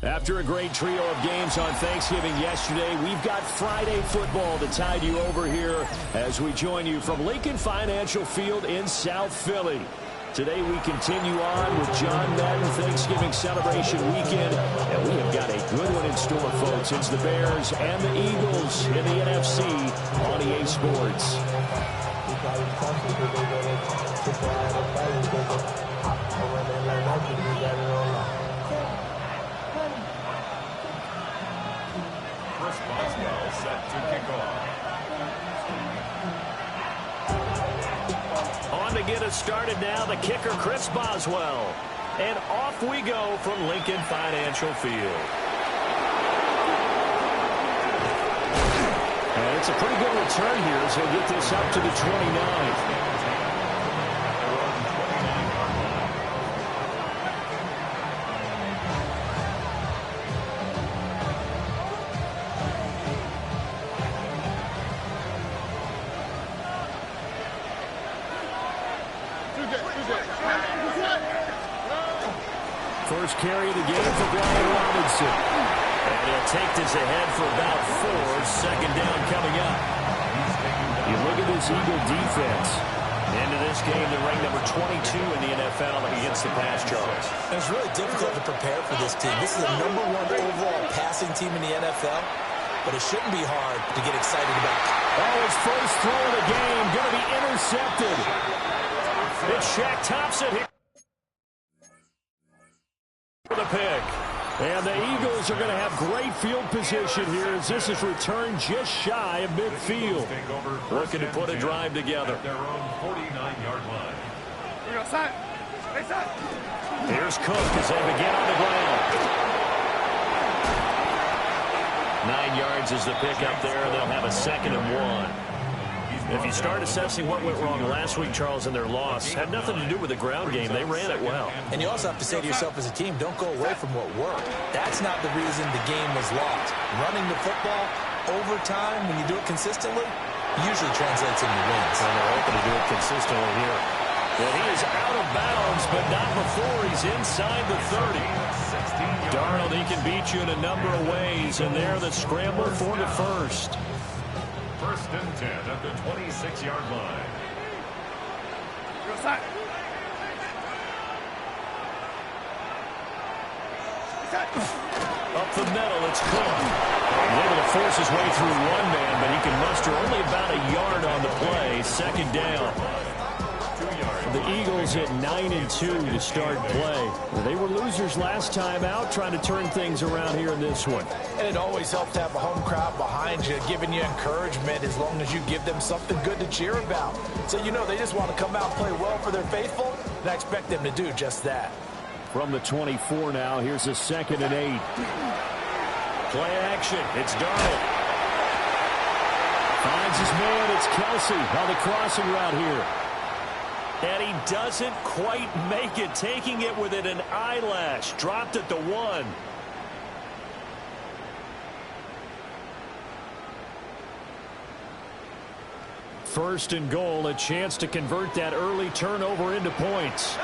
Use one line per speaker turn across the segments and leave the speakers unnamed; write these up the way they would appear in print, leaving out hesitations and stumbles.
After a great trio of games on Thanksgiving yesterday, we've got Friday football to tide you over here as we join you from Lincoln Financial Field in South Philly. Today we continue on with John Madden Thanksgiving celebration weekend, and we have got a good one in store, folks. It's the Bears and the Eagles in the NFC on EA Sports.
Set to kick off.
On to get us started now, the kicker, Chris Boswell. And off we go from Lincoln Financial Field. And it's a pretty good return here as he'll get this up to the 29. First carry of the game for Brian Robinson. And he'll take this ahead for about 4. Second down coming up. You look at this Eagle defense. Into this game, they're ranked number 22 in the NFL against the pass, Charles.
It's really difficult to prepare for this team. This is the #1 overall passing team in the NFL, but it shouldn't be hard to get excited about.
Oh, his first throw of the game going to be intercepted. It's Shaq Thompson here. The pick. And the Eagles are going to have great field position here as this is returned just shy of midfield. Looking to put a drive together.
Their own 49-yard line.
Here's Cook as they begin on the ground. 9 yards is the pick up there. They'll have a 2nd and 1. If you start assessing what went wrong last week, Charles, in their loss, had nothing to do with the ground game. They ran it well.
And you also have to say to yourself as a team, don't go away from what worked. That's not the reason the game was lost. Running the football over time, when you do it consistently, usually translates into wins.
And they're hoping to do it consistently here. And he is out of bounds, but not before he's inside the 30. Darnold, he can beat you in a number of ways, and they're the scramble for the first.
1st and 10 at the 26-yard line.
Up the middle, it's Cook. He's able to force his way through one man, but he can muster only about a yard on the play. 2nd down. The Eagles at 9-2 to start play. They were losers last time out, trying to turn things around here in this one.
And it always helps to have a home crowd behind you, giving you encouragement as long as you give them something good to cheer about. So, you know, they just want to come out and play well for their faithful, and I expect them to do just that.
From the 24 now, here's a 2nd and 8. Play action. It's Darnold. Finds his man. It's Kelsey on the crossing route here. And he doesn't quite make it, taking it within an eyelash. Dropped at the 1. First and goal, a chance to convert that early turnover into points.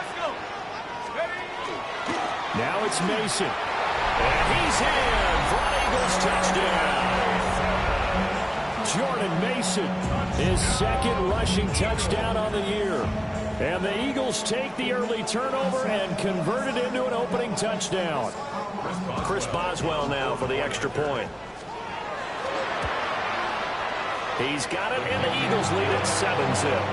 Now it's Mason. And he's in for an Eagles touchdown. Jordan Mason, his 2nd rushing touchdown on the year. And the Eagles take the early turnover and convert it into an opening touchdown. Chris Boswell now for the extra point. He's got it, and the Eagles lead at 7-zip.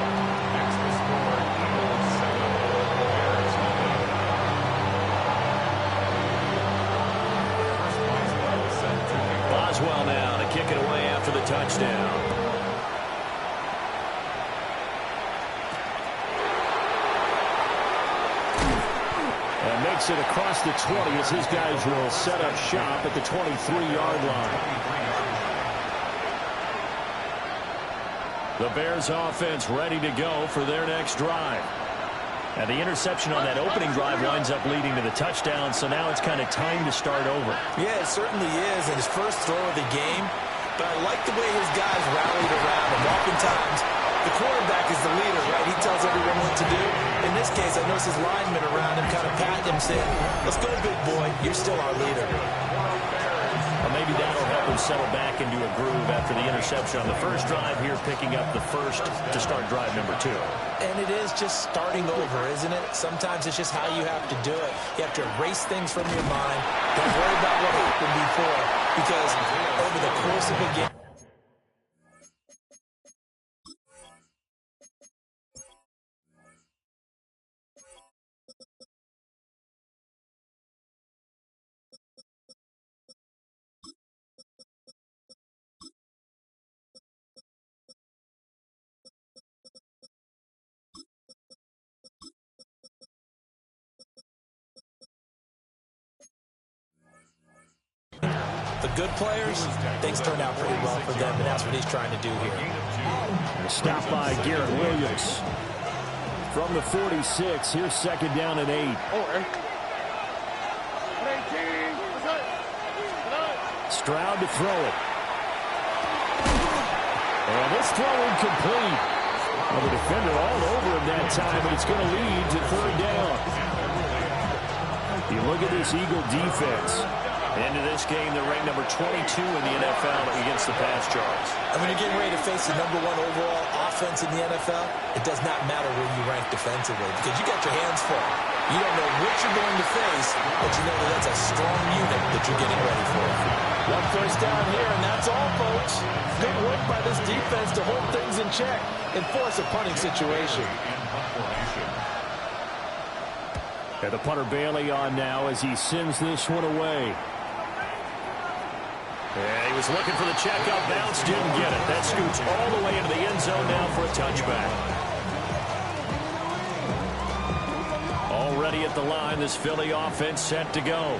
Boswell now to kick it away after the touchdown. And makes it across the 20 as his guys will set up shop at the 23-yard line. The Bears offense ready to go for their next drive. And the interception on that opening drive winds up leading to the touchdown, so now it's kind of time to start over.
Yeah, it certainly is, and his first throw of the game. But I like the way his guys rallied around him. Oftentimes, the quarterback quarterback is the leader, right? He tells everyone what to do. In this case, I notice his linemen around him kind of patting him, saying, let's go, big boy. You're still our leader.
Well, maybe that'll help him settle back into a groove after the interception on the first drive here, picking up the first to start drive number 2.
And it is just starting over, isn't it? Sometimes it's just how you have to do it. You have to erase things from your mind. Don't worry about what happened before, because over the course of a game, the good players, things turned out pretty well for them, and that's what he's trying to do here.
Stop by Garrett Williams. From the 46, here's second down and 8. Stroud to throw it. And this throw incomplete. Well, the defender all over him that time, but it's going to lead to third down. You look at this Eagle defense. Into this game, they're ranked number 22 in the NFL against the pass yards.
And when you're getting ready to face the number 1 overall offense in the NFL, it does not matter where you rank defensively because you got your hands full. You don't know what you're going to face, but you know that that's a strong unit that you're getting ready for. One first down here, and that's all, folks. Good work by this defense to hold things in check and force a punting situation.
And the punter Bailey on now as he sends this one away. And he was looking for the checkout bounce, didn't get it. That scoots all the way into the end zone now for a touchback. Already at the line, this Philly offense set to go.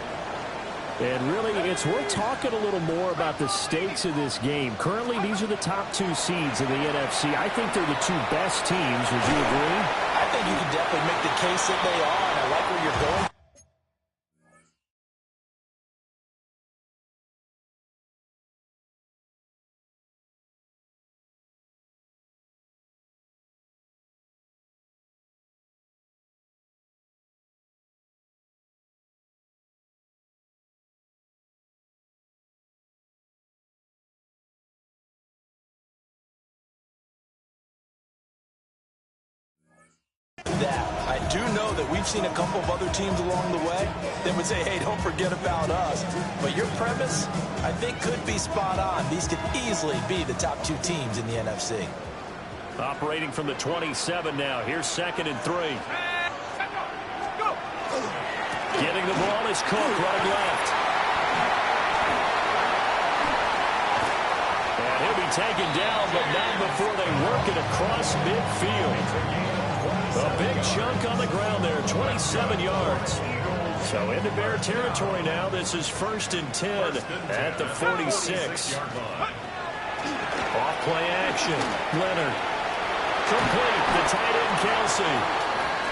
And really, it's worth talking a little more about the stakes of this game. Currently, these are the top 2 seeds in the NFC. I think they're the 2 best teams. Would you agree?
I think you can definitely make the case that they are, and I like where you're going. That. I do know that we've seen a couple of other teams along the way that would say, hey, don't forget about us. But your premise, I think, could be spot on. These could easily be the top 2 teams in the NFC.
Operating from the 27 now. Here's second and 3. Getting the ball is Cook, right left. And he'll be taken down, but not before they work it across midfield. A big chunk on the ground there, 27 yards. So into Bear territory now. This is 1st and 10 at the 46. Off-play action. Leonard. Complete. The tight end, Kelsey.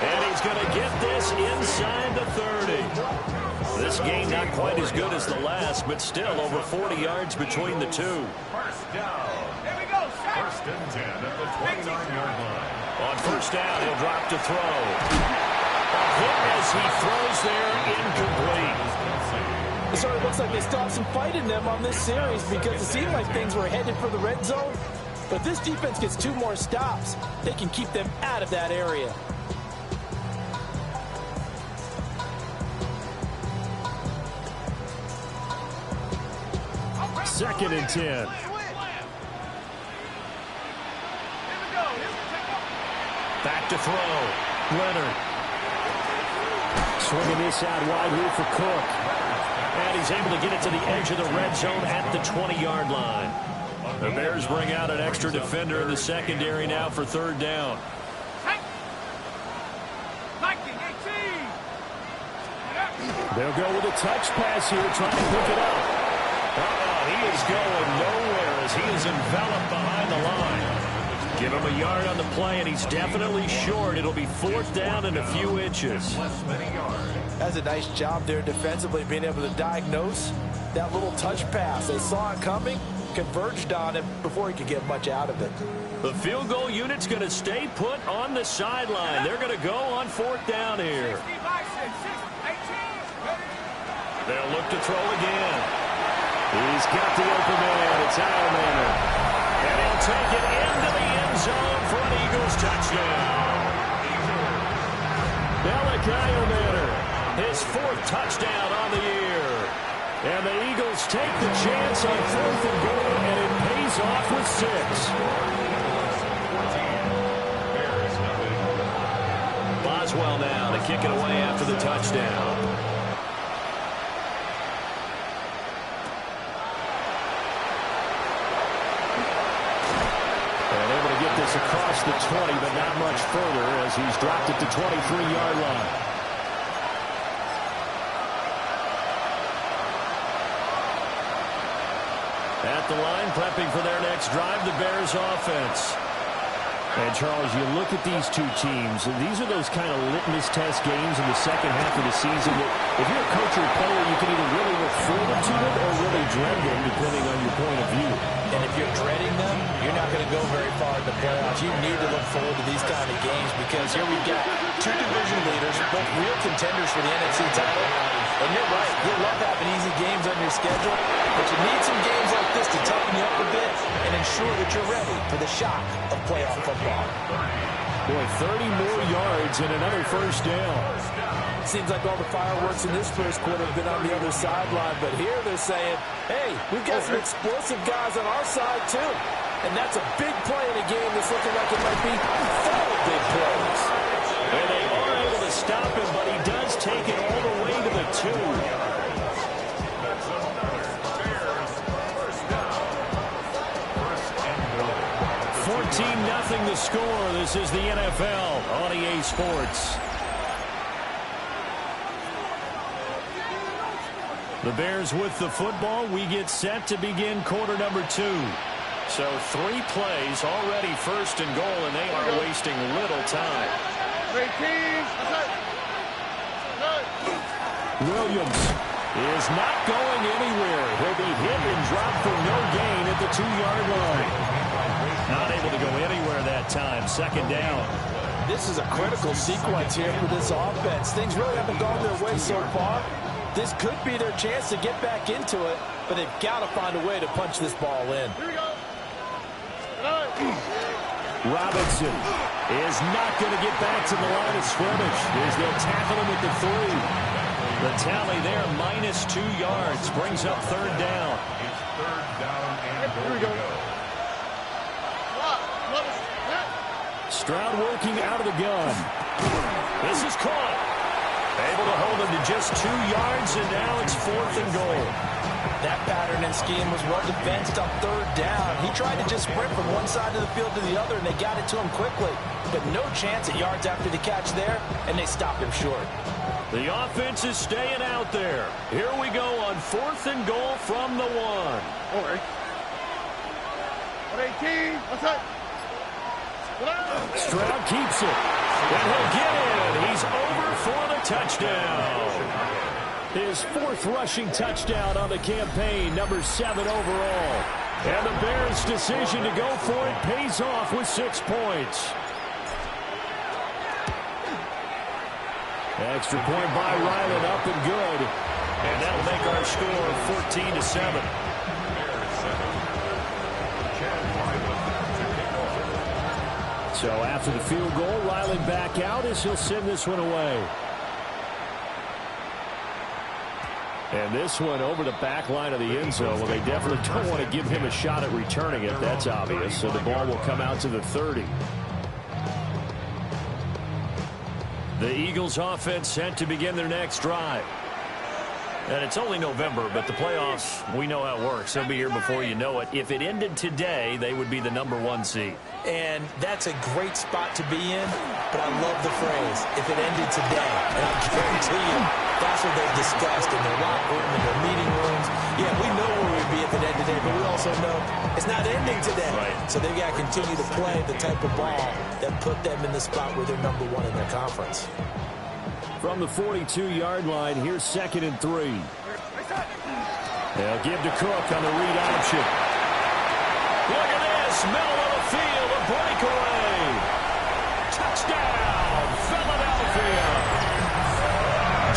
And he's going to get this inside the 30. This game not quite as good as the last, but still over 40 yards between the 2.
First down. Here we go. 1st and 10 at the 29-yard line.
On first down, he'll drop to throw. A hit as he throws there, incomplete.
It sort of looks like they stopped some fight in them on this series because it seemed like things were headed for the red zone. But if this defense gets 2 more stops, they can keep them out of that area.
Second and 10. Back to throw. Leonard. Swinging this out wide here for Cook. And he's able to get it to the edge of the red zone at the 20-yard line. The Bears bring out an extra defender in the secondary now for third down. They'll go with a touch pass here, trying to pick it up. He is going nowhere as he is enveloped behind the line. Give him a yard on the play, and he's definitely short. It'll be 4th down and a few inches.
That's a nice job there defensively, being able to diagnose that little touch pass. They saw it coming, converged on it before he could get much out of it.
The field goal unit's going to stay put on the sideline. They're going to go on 4th down here. They'll look to throw again. He's got the open man. It's Aidan. And he'll take it into the end zone for an Eagles touchdown. Aidan, his 4th touchdown on the year. And the Eagles take the chance on 4th and goal, and it pays off with 6. Boswell now to kick it away after the touchdown. And able to get this across the 20, but not much further as he's dropped it to 23-yard line. At the line, prepping for their next drive, the Bears offense. And, Charles, you look at these two teams, and these are those kind of litmus test games in the second half of the season that if you're a coach or a player, you can either really look forward to it or really dread them, depending on your point of view.
And if you're dreading them, you're not going to go very far in the playoffs. You need to look forward to these kind of games because here we've got two division leaders, both real contenders for the NFC title. And you're right, you love having easy games on your schedule, but you need some games like this to toughen you up a bit and ensure that you're ready for the shock of playoff football.
Boy, 30 more yards and another first down.
Seems like all the fireworks in this first quarter have been on the other sideline, but here they're saying, hey, we've got some explosive guys on our side too. And that's a big play in a game that's looking like it might be full of big plays.
And they are able to stop him, but he does take it all the way to the 2. 14-0 the score. This is the NFL on EA Sports. The Bears with the football. We get set to begin quarter number 2. So 3 plays already, 1st and goal, and they are wasting little time. Williams is not going anywhere. He'll be hit and dropped for no gain at the 2-yard line. Not able to go anywhere that time. 2nd down.
This is a critical sequence here for this offense. Things really haven't gone their way so far. This could be their chance to get back into it, but they've got to find a way to punch this ball in.
Robinson is not going to get back to the line of scrimmage as they'll tackle him at the 3. The tally there, -2 yards, brings up 3rd down.
Here we go.
Stroud working out of the gun. This is caught. Able to hold him to just 2 yards, and now it's 4th and goal.
That pattern and scheme was well defensed on 3rd down. He tried to just sprint from one side of the field to the other, and they got it to him quickly. But no chance at yards after the catch there, and they stopped him short.
The offense is staying out there. Here we go on 4th and goal from the 1.
All right. 18. What's that?
Stroud keeps it. And he'll get in. He's over for the touchdown. His 4th rushing touchdown on the campaign, number 7 overall. And the Bears' decision to go for it pays off with 6 points. Extra point by Ryland, up and good. And that'll make our score 14-7. So after the field goal, Ryland back out as he'll send this one away. And this one over the back line of the end zone. Well, they definitely don't want to give him a shot at returning it. That's obvious. So the ball will come out to the 30. The Eagles offense set to begin their next drive. And it's only November, but the playoffs, we know how it works. They'll be here before you know it. If it ended today, they would be the number 1 seed.
And that's a great spot to be in, but I love the phrase, if it ended today. And I guarantee you, that's what they've discussed in their locker room, in their meeting rooms. Yeah, we know where we'd be if it ended today, but we also know it's not ending today.
Right.
So they've got to continue to play the type of ball that put them in the spot where they're number 1 in their conference.
From the 42-yard line, here's 2nd and 3. They'll give to Cook on the read option. Look at this. this middle of the field, a breakaway. Touchdown, Philadelphia.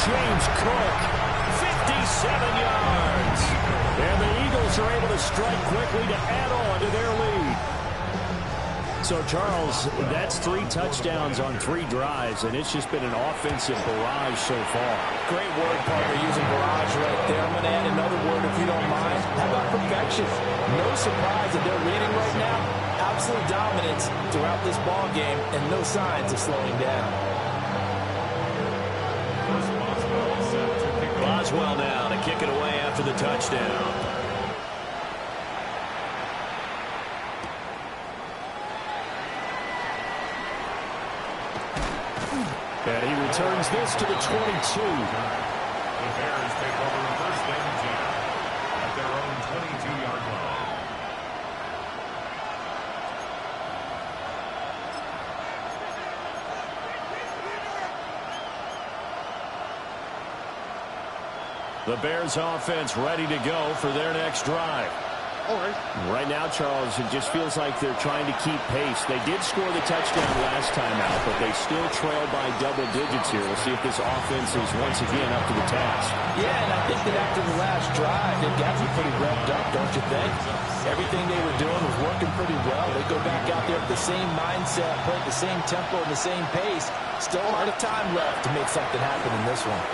James Cook, 57 yards. And the Eagles are able to strike quickly to add on to their lead. So, Charles, that's 3 touchdowns on 3 drives, and it's just been an offensive barrage so far.
Great word, partner, using barrage right there. I'm going to add another word if you don't mind. How about perfection? No surprise that they're leading right now. Absolute dominance throughout this ball game, and no signs of slowing down.
Boswell now to kick it away after the touchdown. And he returns this to the 22.
The Bears take over first and 10 at their own 22-yard line.
The Bears offense ready to go for their next drive. Right now, Charles, it just feels like they're trying to keep pace. They did score the touchdown last time out, but they still trail by double digits here. We'll see if this offense is once again up to the task.
Yeah, and I think that after the last drive, they've got you pretty revved up, don't you think? Everything they were doing was working pretty well. They go back out there with the same mindset, play at the same tempo and the same pace. Still a lot of time left to make something happen in this one.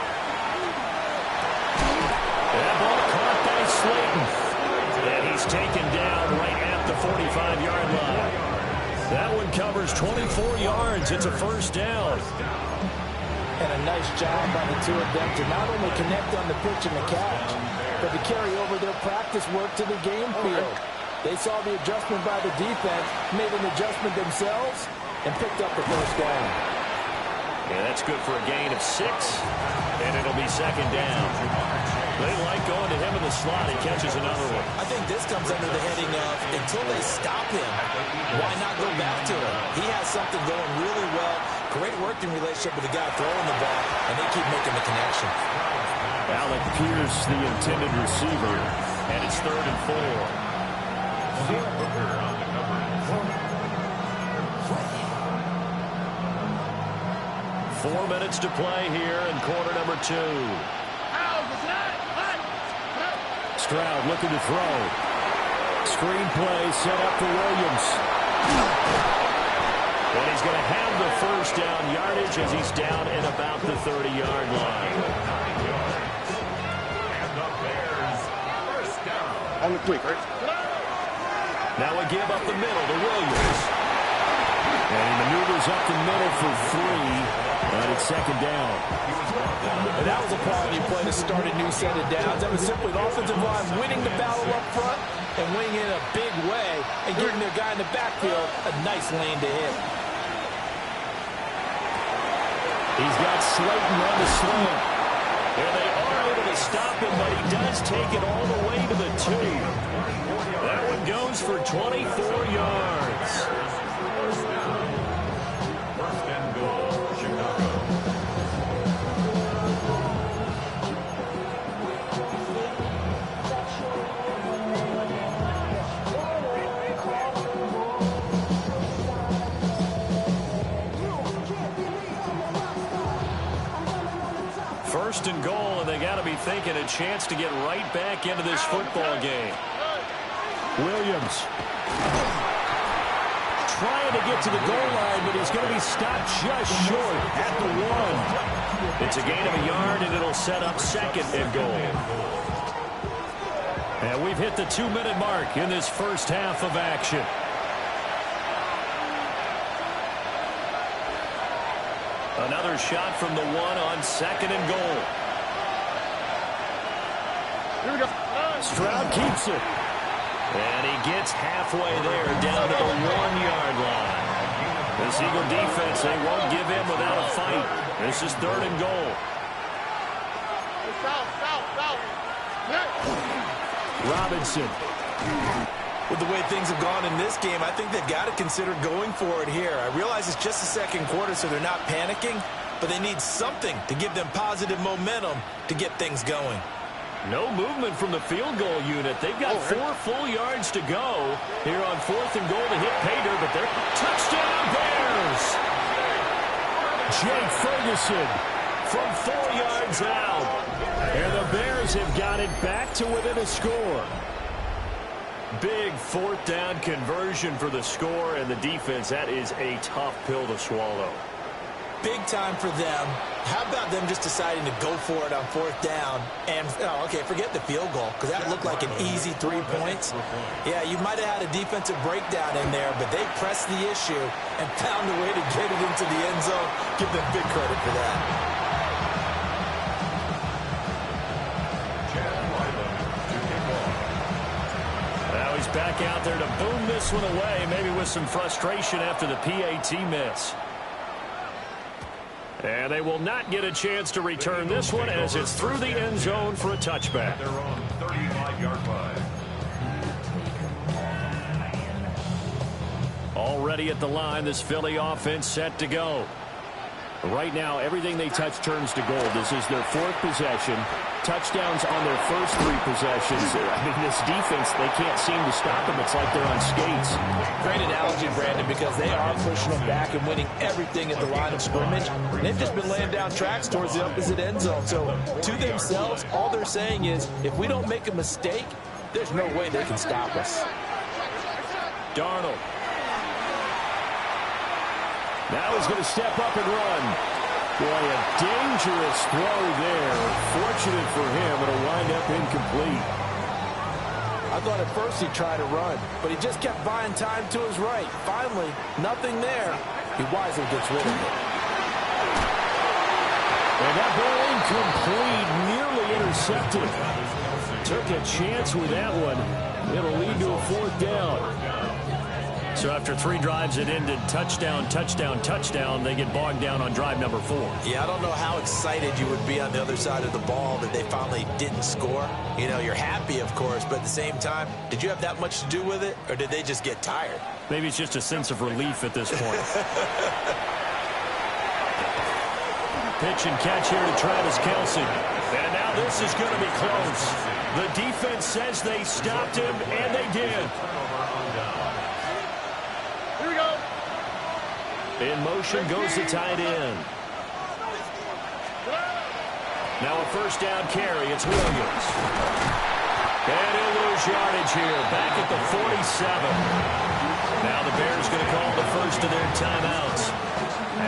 That ball caught by Slayton. And he's taken down right at the 45-yard line. That one covers 24 yards. It's a first down.
And a nice job by the two of them to not only connect on the pitch and the catch, but to carry over their practice work to the game field. They saw the adjustment by the defense, made an adjustment themselves, and picked up the first down.
Yeah, that's good for a gain of 6, and it'll be second down. They like going to him in the slot. He catches another one.
I think this comes under the heading of, until they stop him, why not go back to him? He has something going really well. Great working relationship with the guy throwing the ball, and they keep making the connection.
Alec Pierce, the intended receiver, and it's 3rd and 4. 4 minutes to play here in quarter number 2. Stroud looking to throw. Screen play set up for Williams. And he's going to have the first down yardage as he's down at about the 30-yard line.
And the Bears first down.
On the quick, right?
Now we give up the middle to Williams. And he maneuvers up the middle for 3. And it's second down.
And that was a quality play to start a new set of downs. That was simply the offensive line winning the battle up front and winning in a big way and giving their guy in the backfield a nice lane to hit.
He's got Slayton on the slant. And they are able to stop him, but he does take it all the way to the 2. That one goes for 24 yards.
First and goal, Chicago.
First and goal, and they got to be thinking a chance to get right back into this football game. Williams trying to get to the goal line, but he's going to be stopped just short at the 1. It's a gain of a yard, and it'll set up second and goal. And we've hit the 2-minute mark in this first half of action. Another shot from the 1 on second and goal.
Here we go.
Stroud keeps it. And he gets halfway there, down to the 1-yard line. This Eagle defense, they won't give in without a fight. This is third and goal. Robinson.
With the way things have gone in this game, I think they've got to consider going for it here. I realize it's just the second quarter, so they're not panicking, but they need something to give them positive momentum to get things going.
No movement from the field goal unit. They've got 4 full yards to go here on 4th and goal to hit Pater, but they're touchdown Bears. Jake Ferguson from 4 yards out. And the Bears have got it back to within a score. Big 4th down conversion for the score, and the defense, that is a tough pill to swallow.
Big time for them. How about them just deciding to go for it on 4th down? And, okay, forget the field goal, because that looked like an easy 3 points. Yeah, you might have had a defensive breakdown in there, but they pressed the issue and found a way to get it into the end zone. Give them big credit for that.
Now he's back out there to boom this one away, maybe with some frustration after the PAT miss. And they will not get a chance to return this one as it's through the end zone for a touchback.
They're on 35-yard line.
Already at the line, this Philly offense set to go. Right now, everything they touch turns to gold. This is their 4th possession. Touchdowns on their first 3 possessions. I mean, this defense, they can't seem to stop them. It's like they're on skates.
Great analogy, Brandon, because they are pushing them back and winning everything at the line of scrimmage. They've just been laying down tracks towards the opposite end zone. So, to themselves, all they're saying is, if we don't make a mistake, there's no way they can stop us.
Darnold. Now he's going to step up and run. Boy, a dangerous throw there. Fortunate for him, it'll wind up incomplete.
I thought at first he tried to run, but he just kept buying time to his right. Finally, nothing there. He wisely gets rid of it.
And that ball incomplete, nearly intercepted. Took a chance with that one. It'll lead to a 4th down. So after 3 drives that ended touchdown, touchdown, touchdown, they get bogged down on drive number 4.
Yeah, I don't know how excited you would be on the other side of the ball that they finally didn't score. You know, you're happy, of course, but at the same time, did you have that much to do with it, or did they just get tired?
Maybe it's just a sense of relief at this point. Pitch and catch here to Travis Kelce. And now this is going to be close. The defense says they stopped him, and they did. In motion goes the tight end. Now a 1st down carry. It's Williams. And he'll lose yardage here. Back at the 47. Now the Bears going to call the first of their timeouts,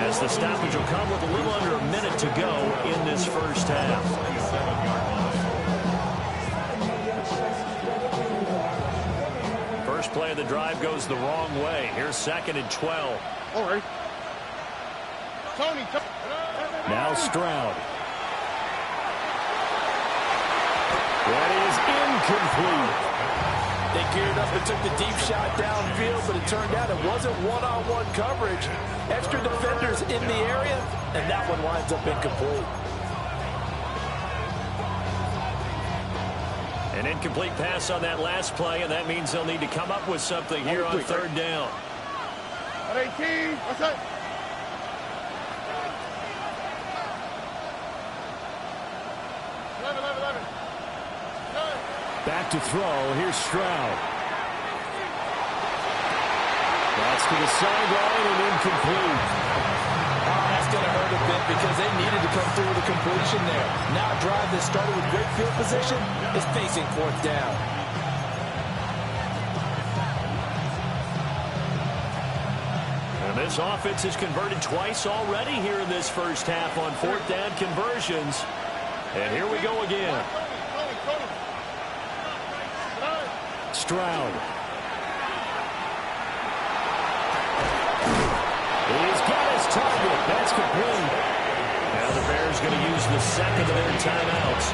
as the stoppage will come with a little under a minute to go in this first half. First play of the drive goes the wrong way. Here's 2nd and 12.
All right.
Now Stroud. That is incomplete.
They geared up and took the deep shot downfield, but it turned out it wasn't one-on-one coverage. Extra defenders in the area, and that one winds up incomplete.
An incomplete pass on that last play, and that means they'll need to come up with something here on 3rd down.
18, what's that?
Back to throw. Here's Stroud. That's to the sideline and incomplete.
Oh, that's going to hurt a bit because they needed to come through with a completion there. Now a drive that started with great field position is facing 4th down.
And this offense has converted twice already here in this first half on 4th down conversions. And here we go again. Stroud. He's got his target. That's complete. Now the Bears going to use the 2nd of their timeouts,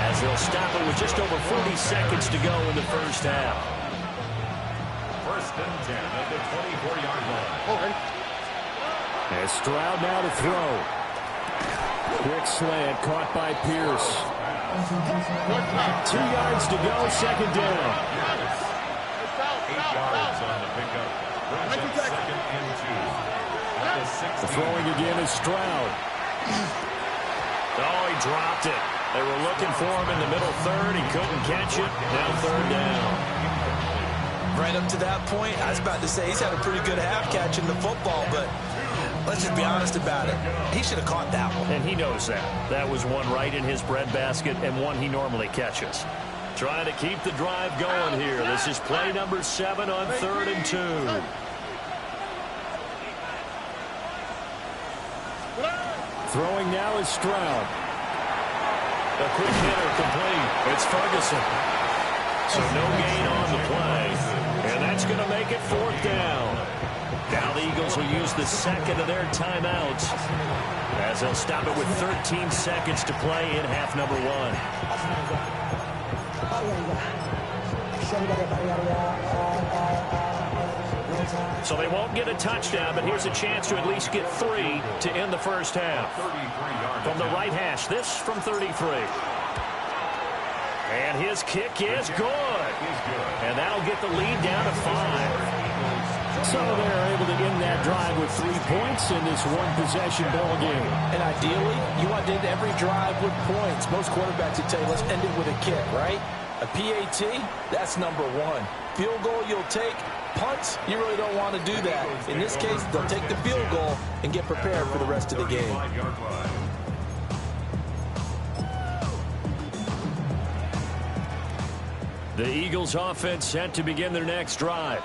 as they'll stop it with just over 40 seconds to go in the first half.
1st and 10 at the 24-yard line.
And Stroud now to throw. Quick slant caught by Pierce. 2 yards to go, 2nd down.
8 yards on the pickup. Brings up 2nd and 2. At the 16.
Throwing again is Stroud. Oh, he dropped it. They were looking for him in the middle third. He couldn't catch it. Now third down.
Right up to that point, I was about to say he's had a pretty good half catching the football, but let's just be honest about it. He should have caught that one.
And he knows that. That was one right in his breadbasket and one he normally catches. Trying to keep the drive going here. This is play number 7 on 3rd and 2. Throwing now is Stroud. A quick hitter complete. It's Ferguson. So no gain on the play. And that's going to make it 4th down. Now the Eagles will use the second of their timeouts as they'll stop it with 13 seconds to play in half number 1. So they won't get a touchdown, but here's a chance to at least get 3 to end the first half. From the right hash, this from 33. And his kick is good. And that'll get the lead down to 5. So they're able to end that drive with 3 points in this one-possession ball game.
And ideally, you want to end every drive with points. Most quarterbacks would tell you, let's end it with a kick, right? A PAT, that's number 1. Field goal you'll take. Punts, you really don't want to do that. In this case, they'll take the field goal and get prepared for the rest of the game.
The Eagles offense set to begin their next drive.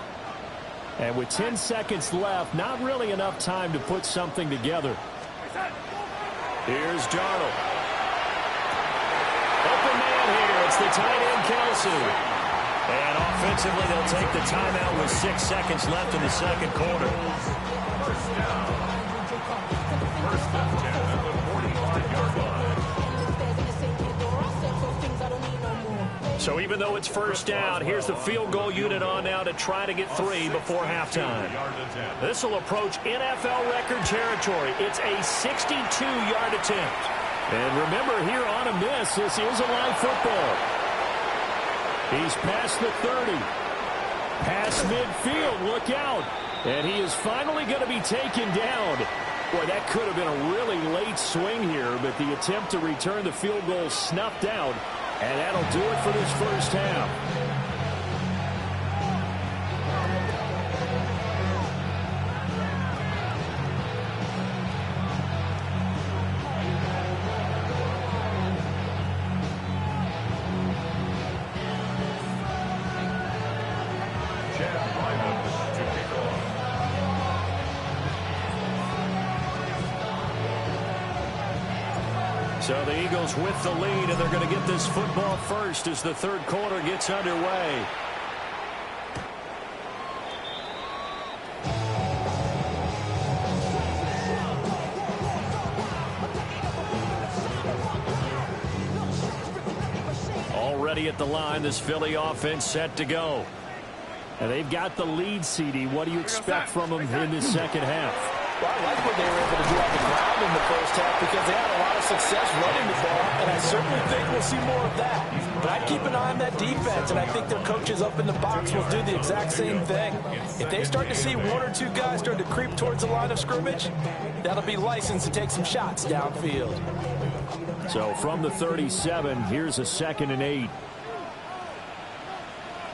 And with 10 seconds left, not really enough time to put something together. Here's Darnold. Open man here. It's the tight end, Kelsey. And offensively, they'll take the timeout with 6 seconds left in the second quarter.
First down. First and 10 at the 45-yard line.
So even though it's first down, here's the field goal unit on now to try to get 3 before halftime. This will approach NFL record territory. It's a 62-yard attempt. And remember, here on a miss, this is a live football. He's past the 30. Past midfield, look out. And he is finally going to be taken down. Boy, that could have been a really late swing here, but the attempt to return the field goal snuffed out. And that'll do it for this first half. So the Eagles with the lead, and they're going to get this football first as the third quarter gets underway. Already at the line, this Philly offense set to go. And they've got the lead, CD. What do you expect from them in this second half?
Well, I like what they were able to do on the ground in the first half because they had a lot of success running the ball, and I certainly think we'll see more of that. But I'd keep an eye on that defense, and I think their coaches up in the box will do the exact same thing. If they start to see 1 or 2 guys start to creep towards the line of scrimmage, that'll be licensed to take some shots downfield.
So from the 37, here's a 2nd and 8.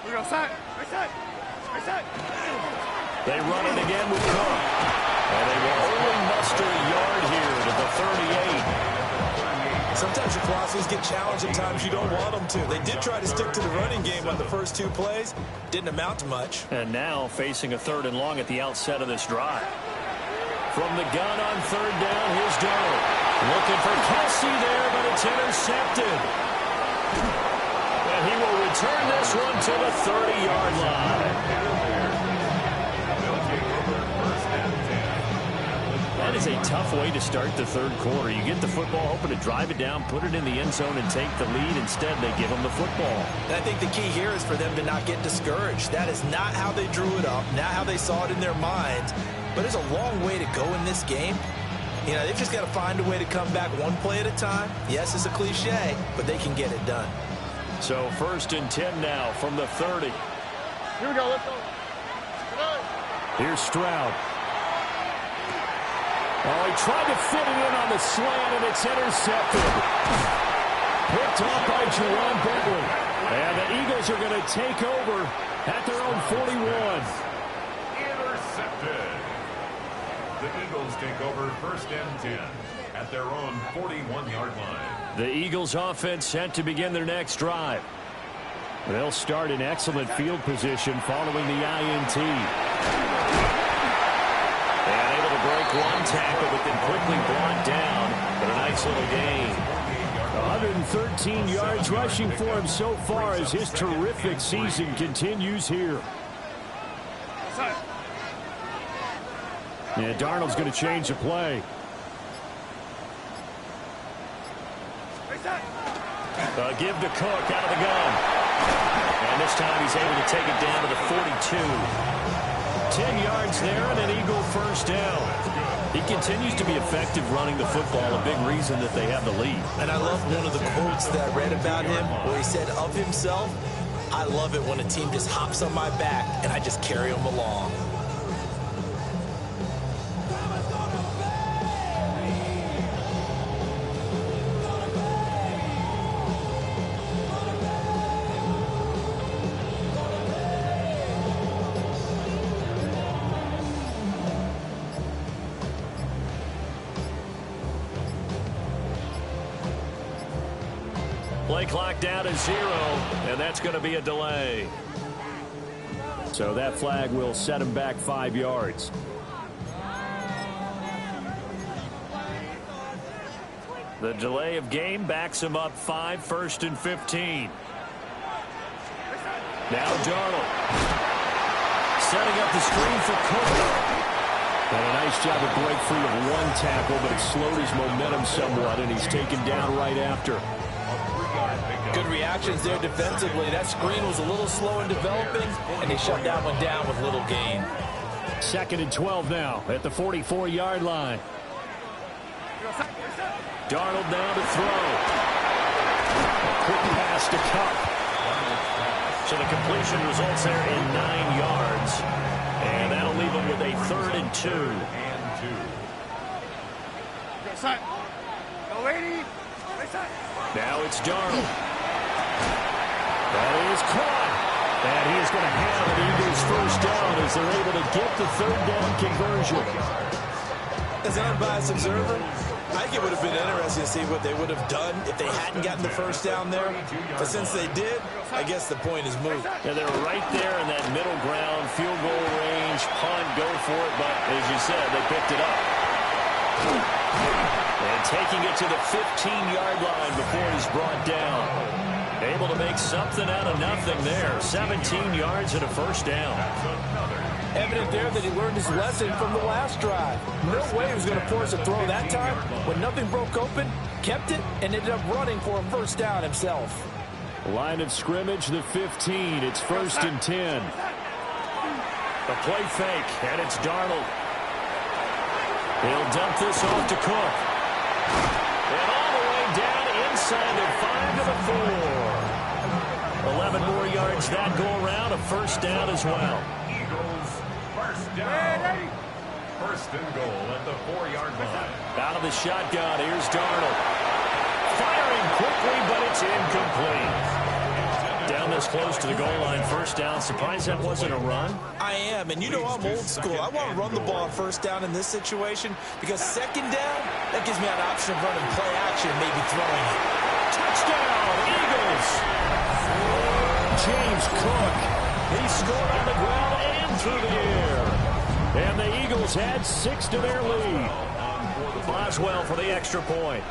We go set.
They run it again with Cook. And they will only muster a yard here to the 38.
Sometimes your crossings get challenged at times you don't want them to. They did try to stick to the running game on the first 2 plays. Didn't amount to much.
And now facing a 3rd and long at the outset of this drive. From the gun on 3rd down, here's Darnold. Looking for Kelsey there, but it's intercepted. And he will return this one to the 30-yard line. That is a tough way to start the third quarter. You get the football, hoping to drive it down, put it in the end zone, and take the lead. Instead, they give them the football.
And I think the key here is for them to not get discouraged. That is not how they drew it up, not how they saw it in their minds. But there's a long way to go in this game. You know, they've just got to find a way to come back 1 play at a time. Yes, it's a cliche, but they can get it done.
So 1st and 10 now from the 30.
Here we go. Let's go.
Here's Stroud. Oh, he tried to fit it in on the slant, and it's intercepted. Picked off by Jerome Bentley. And the Eagles are going to take over at their own 41.
Intercepted. The Eagles take over 1st and 10 at their own 41-yard line.
The Eagles offense set to begin their next drive. They'll start in excellent field position following the INT. And able to break one tackle, but then quickly brought down. But a nice little gain. 113 yards rushing for him so far as his terrific season continues here. Yeah, Darnold's going to change the play. Give to Cook out of the gun. And this time he's able to take it down to the 42. 10 yards there and an Eagle first down. He continues to be effective running the football, a big reason that they have the lead.
And I love one of the quotes that I read about him where he said of himself, I love it when a team just hops on my back and I just carry them along.
Play clock down to 0, and that's going to be a delay. So that flag will set him back 5 yards. The delay of game backs him up 5, 1st and 15. Now Darnold. Setting up the screen for Cook. And a nice job to break free of one tackle, but it slowed his momentum somewhat, and he's taken down right after.
Good reactions there defensively. That screen was a little slow in developing, and they shut that one down with little gain.
2nd and 12 now at the 44-yard line. Darnold now to throw. Quick pass to Cup. So the completion results there in 9 yards. And that'll leave him with a 3rd and 2. Now it's Darnold. That is caught. And he is going to have an Eagles first down as they're able to get the 3rd down conversion.
As an unbiased observer, I think it would have been interesting to see what they would have done if they hadn't gotten the first down there. But since they did, I guess the point is moot.
Yeah, they're right there in that middle ground, field goal range, punt, go for it. But as you said, they picked it up. And taking it to the 15-yard line before he's brought down. Able to make something out of nothing there. 17 yards and a first down.
Evident there that he learned his lesson from the last drive. No way he was going to force a throw that time. When nothing broke open, kept it, and ended up running for a first down himself.
Line of scrimmage, the 15. It's 1st and 10. The play fake, and it's Darnold. He'll dump this off to Cook. And all the way down inside the 5 to the 4. 11 more yards that go around, a first down as well.
Eagles first down. 1st and goal at the 4-yard line.
Out of the shotgun, here's Darnold. Firing quickly, but it's incomplete. Down this close to the goal line, first down. Surprised that wasn't a run?
I am, and you know I'm old school. I want to run the ball first down in this situation because 2nd down, that gives me an option of running play action, maybe throwing it.
Touchdown, Eagles! James Cook, he scored on the ground and through the air. And the Eagles add 6 to their lead. Boswell for the extra point.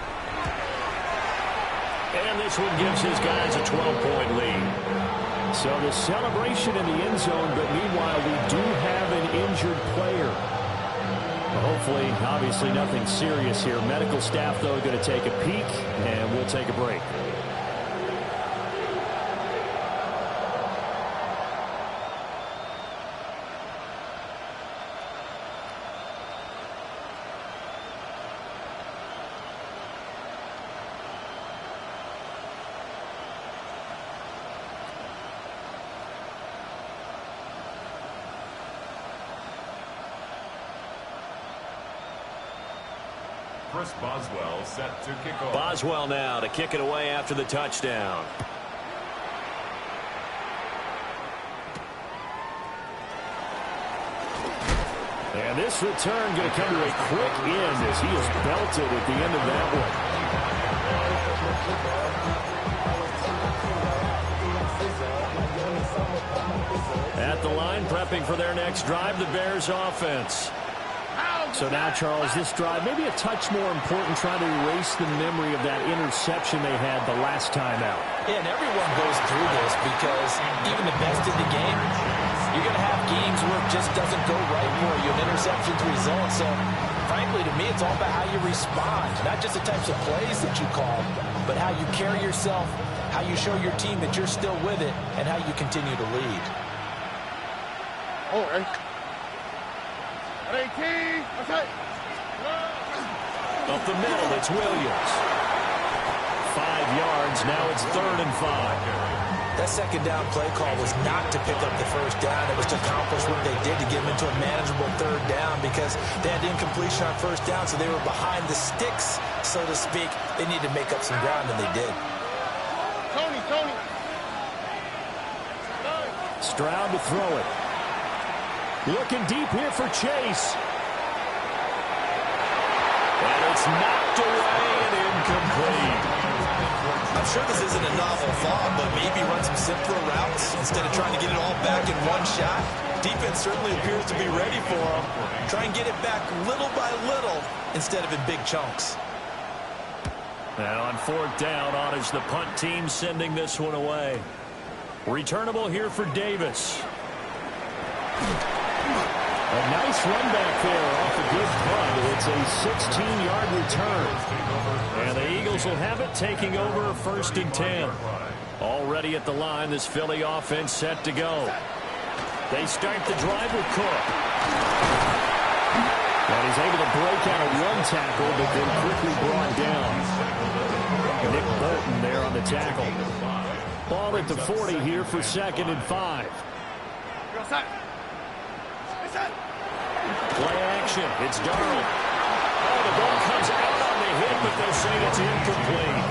And this one gives his guys a 12-point lead. So the celebration in the end zone, but meanwhile we do have an injured player. Well, hopefully, obviously nothing serious here. Medical staff, though, going to take a peek, and we'll take a break.
Chris Boswell set to kick off.
Boswell now to kick it away after the touchdown. And this return going to come to a quick end as he is belted at the end of that one. At the line, prepping for their next drive, the Bears offense. So now, Charles, this drive maybe a touch more important, trying to erase the memory of that interception they had the last time out.
Yeah, and everyone goes through this because even the best in the game, you're going to have games where it just doesn't go right for you, an interception's result. So, frankly, to me, it's all about how you respond, not just the types of plays that you call, but how you carry yourself, how you show your team that you're still with it, and how you continue to lead.
Oh, hey.
Up the middle, it's Williams. 5 yards, now it's 3rd and 5.
That second down play call was not to pick up the first down. It was to accomplish what they did to get them into a manageable 3rd down because they had incompletion on 1st down, so they were behind the sticks, so to speak. They needed to make up some ground, and they did.
Tony.
Stroud to throw it. Looking deep here for Chase. And it's knocked away and incomplete.
I'm sure this isn't a novel thought, but maybe run some simpler routes instead of trying to get it all back in one shot. Defense certainly appears to be ready for them. Try and get it back little by little instead of in big chunks.
Now on 4th down, on is the punt team sending this one away. Returnable here for Davis. A nice run back there off a good punt. It's a 16-yard return. And the Eagles will have it, taking over 1st and 10. Already at the line, this Philly offense set to go. They start the drive with Cook. And he's able to break out a one tackle, but then quickly brought down. Nick Bolton there on the tackle. Ball at the 40 here for 2nd and 5. Play action. It's Darnold. Oh, the ball comes out on the hit, but they'll say it's incomplete.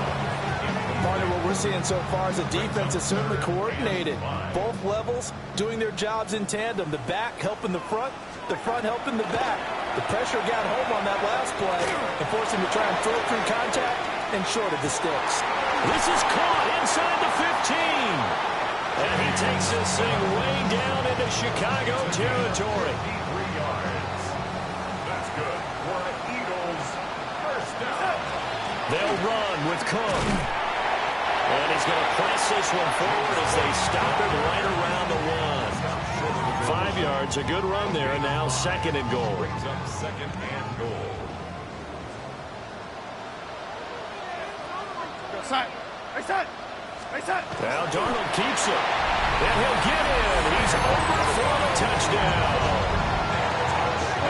Part of what we're seeing so far is the defense is certainly coordinated. Both levels doing their jobs in tandem. The back helping the front helping the back. The pressure got home on that last play and forced him to try and throw through contact and short of the sticks.
This is caught inside the 15. And he takes this thing way down into Chicago territory. They'll run with Cook. And he's going to press this one forward as they stop it right around the 1. 5 yards, a good run there, and now 2nd and goal.
Brings up 2nd and goal.
Now Darnold keeps it. And he'll get in. He's over for the touchdown.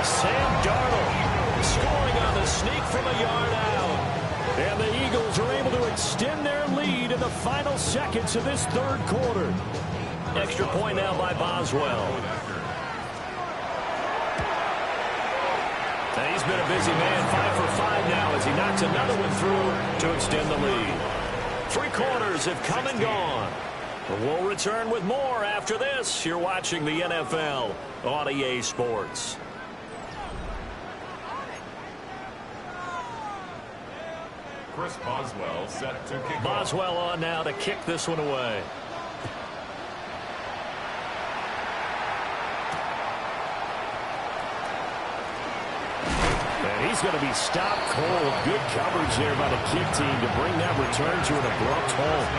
Sam Darnold scoring on the sneak from a yard out. And the Eagles are able to extend their lead in the final seconds of this 3rd quarter. Extra point now by Boswell. And he's been a busy man, 5 for 5 now as he knocks another one through to extend the lead. 3 quarters have come and gone. We'll return with more after this. You're watching the NFL on EA Sports.
Chris Boswell set to kick off.
Boswell on now to kick this one away. And he's going to be stopped cold. Good coverage there by the kick team to bring that return to an abrupt halt.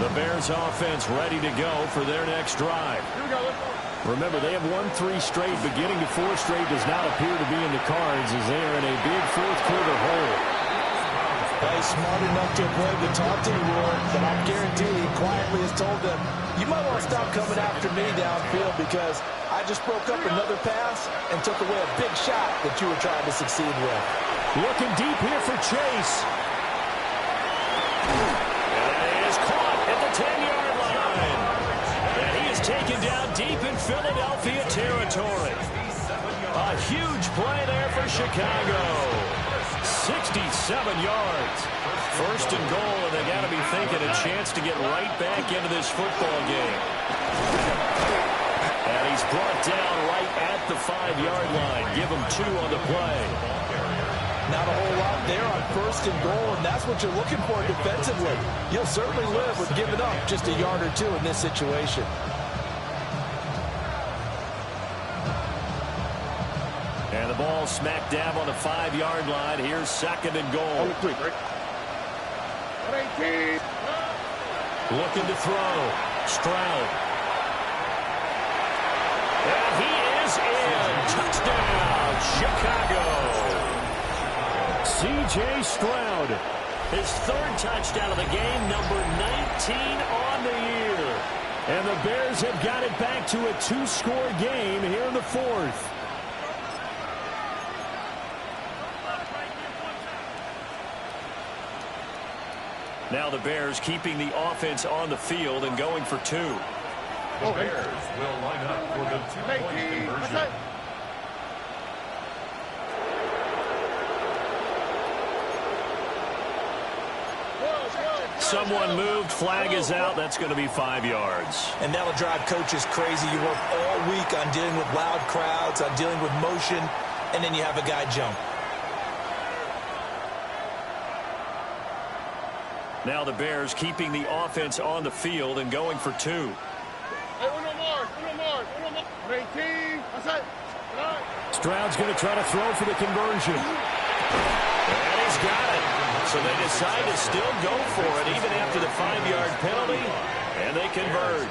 The Bears offense ready to go for their next drive.
Here we go, let's go.
Remember, they have won 3 straight, but getting to 4 straight does not appear to be in the cards as they are in a big 4th quarter hole.
Well, he's smart enough to avoid the taunting rule, but I guarantee he quietly has told them, you might want to stop coming after me downfield because I just broke up another pass and took away a big shot that you were trying to succeed with.
Looking deep here for Chase. And it is caught at the 10-yard line. And he is taken down deep in Philadelphia territory. A huge play there for Chicago. 67 yards. First and goal, and they got to be thinking a chance to get right back into this football game. And he's brought down right at the 5-yard line. Give him 2 on the play.
Not a whole lot there on first and goal, and that's what you're looking for defensively. You'll certainly live with giving up just a yard or 2 in this situation.
And the ball smack dab on the 5-yard line. Here's second and goal.
Only 3, right? 18.
Looking to throw. Stroud. And he is in. Touchdown, Chicago. C.J. Stroud. His 3rd touchdown of the game, number 19 on the year. And the Bears have got it back to a 2-score game here in the 4th. Now the Bears keeping the offense on the field and going for 2.
The Bears will line up for the 2-point conversion.
Someone moved. Flag is out. That's going to be 5 yards.
And that'll drive coaches crazy. You work all week on dealing with loud crowds, on dealing with motion, and then you have a guy jump.
Now the Bears keeping the offense on the field and going for 2.
Hey, uno more. 18. That's it.
Stroud's going to try to throw for the conversion. And he's got it. So they decide to still go for it even after the 5-yard penalty, and they convert.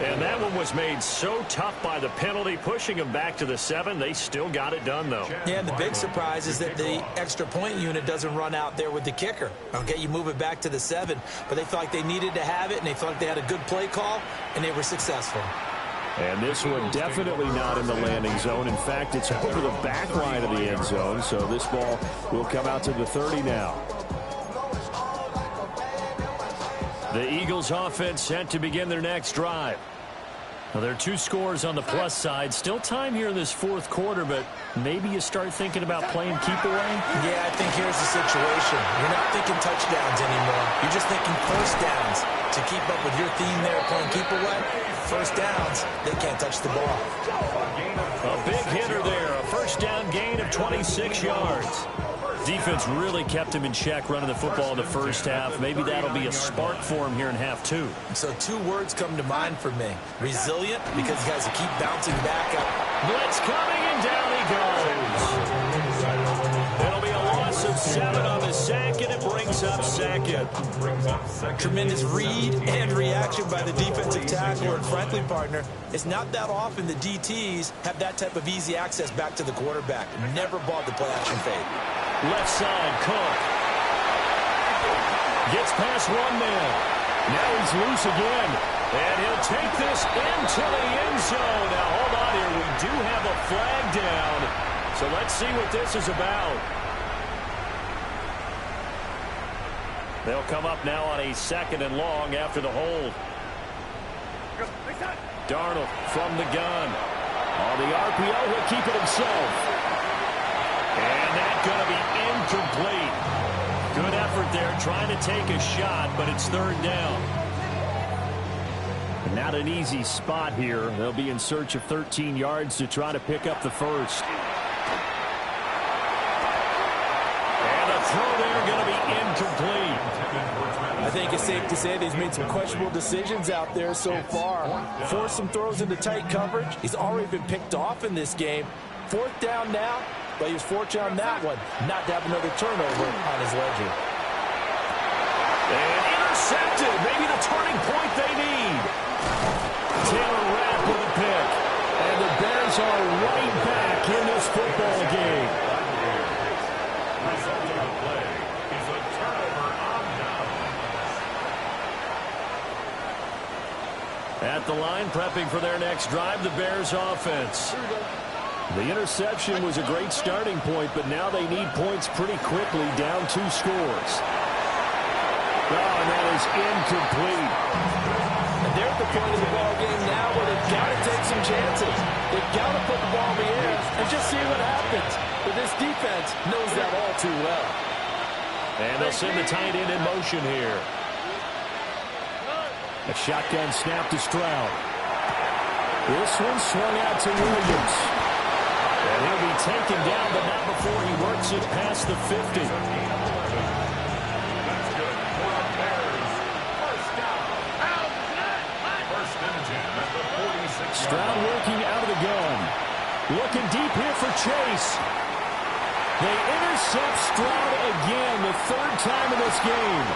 And that one was made so tough by the penalty, pushing them back to the 7. They still got it done, though.
Yeah, and the big surprise is that the extra point unit doesn't run out there with the kicker. Okay, you move it back to the 7, but they felt like they needed to have it, and they felt like they had a good play call, and they were successful.
And this one definitely not in the landing zone. In fact, it's over the back line of the end zone, so this ball will come out to the 30 now. The Eagles offense set to begin their next drive. Well, there are 2 scores on the plus side. Still time here in this 4th quarter, but maybe you start thinking about playing keep away?
Yeah, I think here's the situation. You're not thinking touchdowns anymore. You're just thinking first downs. To keep up with your theme there, playing keep away, first downs, they can't touch the ball.
A big hitter there. A first down gain of 26 yards. Defense really kept him in check running the football in the first half. Maybe that'll be a spark for him here in half 2.
So 2 words come to mind for me. Resilient, because he has to keep bouncing back up.
Blitz coming, and down he goes. It'll be a loss of 7 on the sack, and it brings up second.
Tremendous read and reaction by the defensive tackle and frankly, partner, it's not that often the DTs have that type of easy access back to the quarterback. Never bought the play action fade.
Left side, Cook. Gets past 1 man. Now he's loose again. And he'll take this into the end zone. Now, hold on here. We do have a flag down. So let's see what this is about. They'll come up now on a 2nd and long after the hold. Darnold from the gun. On the RPO, he'll keep it himself. And that's going to be incomplete. Good effort there, trying to take a shot, but it's 3rd down. Not an easy spot here. They'll be in search of 13 yards to try to pick up the first. And a throw there going to be incomplete.
I think it's safe to say that he's made some questionable decisions out there so far. Forced some throws into tight coverage. He's already been picked off in this game. 4th down now. But he was fortunate on that one, not to have another turnover on his ledger.
And intercepted. Maybe the turning point they need. Taylor Rapp with a pick. And the Bears are right back in this football game.
Resulting in the play is a turnover
At the line, prepping for their next drive, the Bears offense. The interception was a great starting point, but now they need points pretty quickly, down 2 scores. Oh, and that is incomplete.
And they're at the point of the ball game now where they've got to take some chances. They've got to put the ball in the air and just see what happens. But this defense knows that all too well.
And they'll send the tight end in motion here. A shotgun snap to Stroud. This one swung out to Williams. And he'll be taken down, but not before he works it past the 50.
That's good for the Bears. First down. First and 10 at the 46.
Stroud working out of the gun. Looking deep here for Chase. They intercept Stroud again, the 3rd time in this game.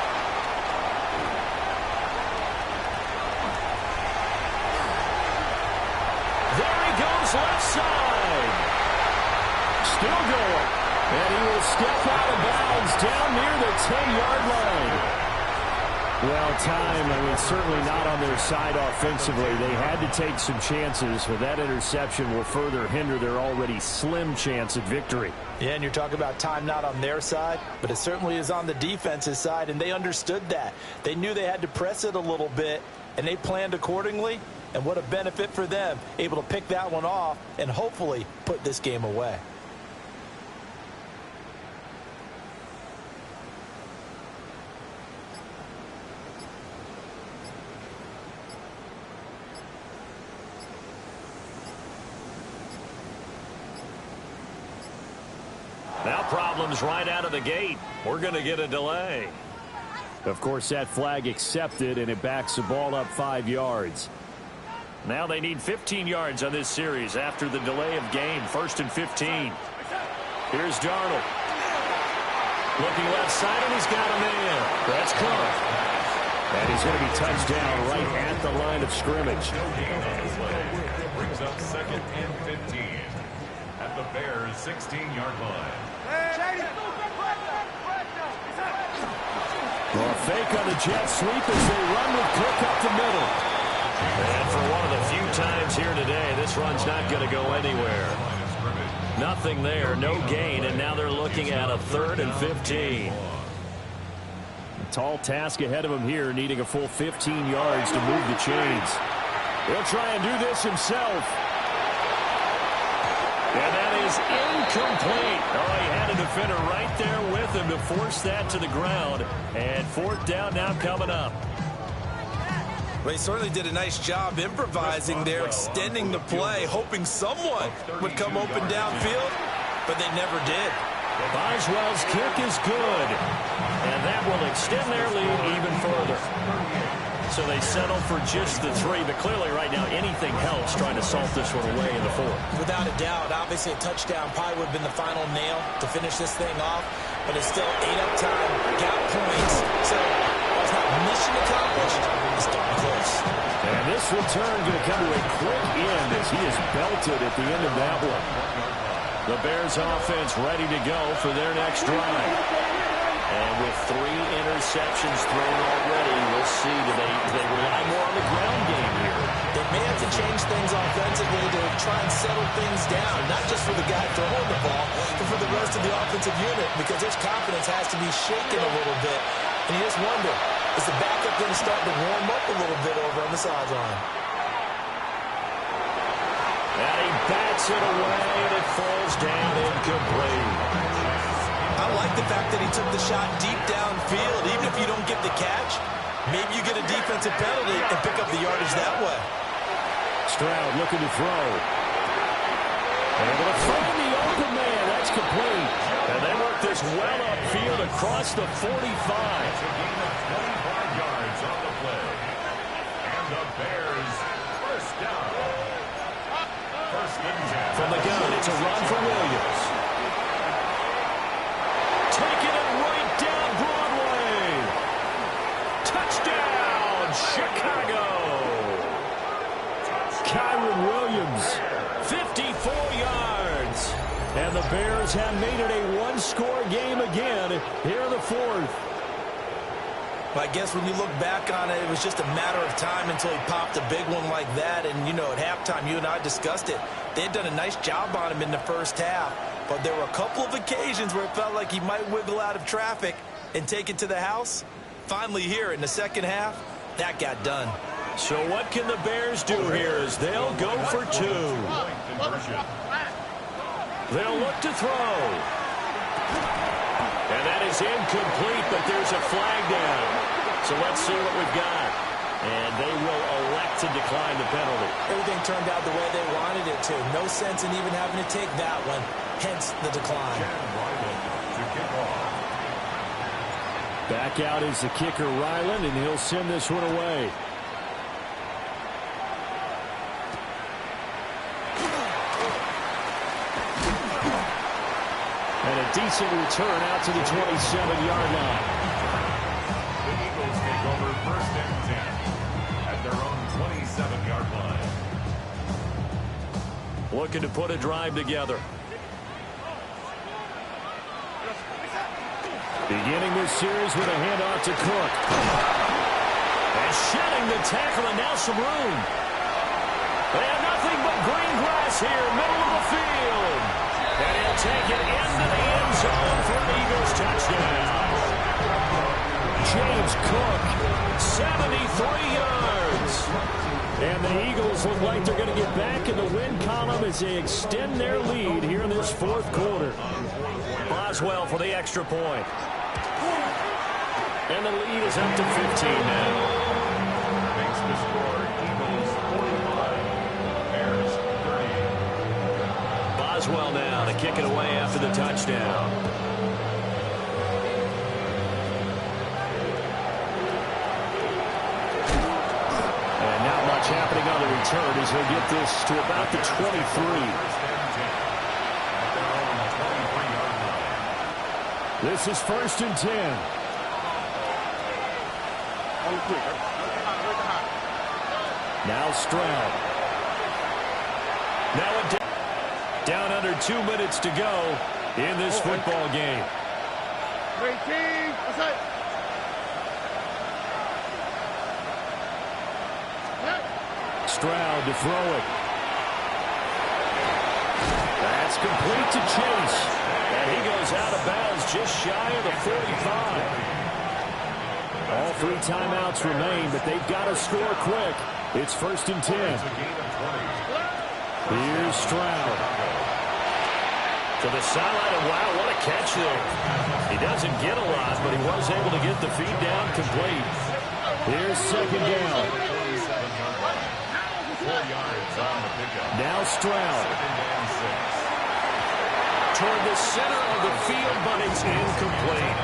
There he goes, left side. Still going. And he will step out of bounds down near the 10-yard line. Well, time, certainly not on their side offensively. They had to take some chances, but that interception will further hinder their already slim chance at victory.
Yeah, and you're talking about time not on their side, but it certainly is on the defense's side, and they understood that. They knew they had to press it a little bit, and they planned accordingly, and what a benefit for them, able to pick that one off and hopefully put this game away.
Now problems right out of the gate. We're going to get a delay. Of course, that flag accepted, and it backs the ball up 5 yards. Now they need 15 yards on this series after the delay of game. 1st and 15. Here's Darnold. Looking left side, and he's got a man. That's Cook. And he's going to be touched down right at the line of scrimmage.
Brings up 2nd and 15 at the Bears' 16-yard line.
Well, a fake on the jet sweep as they run with Cook up the middle. And for one of the few times here today, this run's not going to go anywhere. Nothing there, no gain, and now they're looking at a 3rd and 15. A tall task ahead of him here, needing a full 15 yards to move the chains. He'll try and do this himself. And that is incomplete. Oh, he had a defender right there with him to force that to the ground. And 4th down now coming up.
Well, he certainly did a nice job improvising there, extending the play, hoping someone would come open downfield, but they never did.
Boswell's kick is good. And that will extend their lead even further. So they settle for just the 3, but clearly right now anything helps trying to salt this one away in the 4th.
Without a doubt, obviously a touchdown probably would have been the final nail to finish this thing off, but it's still 8 up time, got points, so while it's not mission accomplished, it's darn close.
And this return going to come to a quick end as he is belted at the end of that one. The Bears offense ready to go for their next drive. And with 3 interceptions thrown already, we'll see. Do they rely more on the ground game here?
They may have to change things offensively to try and settle things down, not just for the guy throwing the ball, but for the rest of the offensive unit, because his confidence has to be shaken a little bit. And you just wonder, is the backup going to start to warm up a little bit over on the sideline?
And he bats it away, and it falls down incomplete.
I like the fact that he took the shot deep downfield. Even if you don't get the catch, maybe you get a defensive penalty and pick up the yardage that way.
Stroud looking to throw. Able to find the open man. That's complete. And they work this well upfield across the 45.
A gain of 25 yards on the play. And the Bears first down. 1st and 10.
From the gun, it's a run for Williams. Taking it right down Broadway. Touchdown, Chicago. Kyron Williams, 54 yards. And the Bears have made it a 1-score game again here in the 4th.
Well, I guess when you look back on it, it was just a matter of time until he popped a big one like that. And, you know, at halftime, you and I discussed it. They had done a nice job on him in the first half. But there were a couple of occasions where it felt like he might wiggle out of traffic and take it to the house. Finally here in the second half, that got done.
So what can the Bears do here as they'll go for two? They'll look to throw. And that is incomplete, but there's a flag down. So let's see what we've got. And they will elect to decline the penalty.
Everything turned out the way they wanted it to. No sense in even having to take that one. Hence the decline.
Back out is the kicker, Ryland, and he'll send this one away. And a decent return out to the 27-yard line.
The Eagles take over 1st and 10 at their own 27-yard line.
Looking to put a drive together. Beginning this series with a handoff to Cook. And shedding the tackle, and now some room. They have nothing but green grass here, middle of the field. And he'll take it into the end zone for an Eagles touchdown. James Cook, 73 yards. And the Eagles look like they're going to get back in the win column as they extend their lead here in this fourth quarter. Boswell for the extra point. And the lead is up to 15 now.
Makes the score Eagles 45, Bears 38.
Boswell now to kick it away after the touchdown. And not much happening on the return as he'll get this to about the 23. This is 1st and 10. Now Stroud. Now down under 2 minutes to go in this football game.
18,
Stroud to throw it. That's complete to Chase. And he goes out of bounds just shy of the 45. All 3 timeouts remain, but they've got to score quick. It's 1st and 10. Here's Stroud. To the sideline, and wow, what a catch there. He doesn't get a lot, but he was able to get the feed down complete. Here's 2nd down. Now Stroud. Toward the center of the field, but it's incomplete.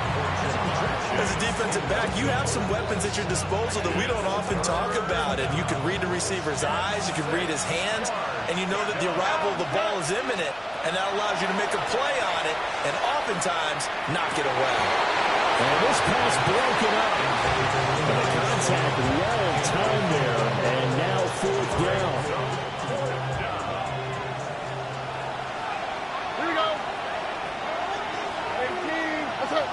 As a defensive back, you have some weapons at your disposal that we don't often talk about. And you can read the receiver's eyes, you can read his hands, and you know that the arrival of the ball is imminent, and that allows you to make a play on it and oftentimes knock it away.
And this pass broken up. And the contact, well timed there, and now 4th down.
Here we go. 18,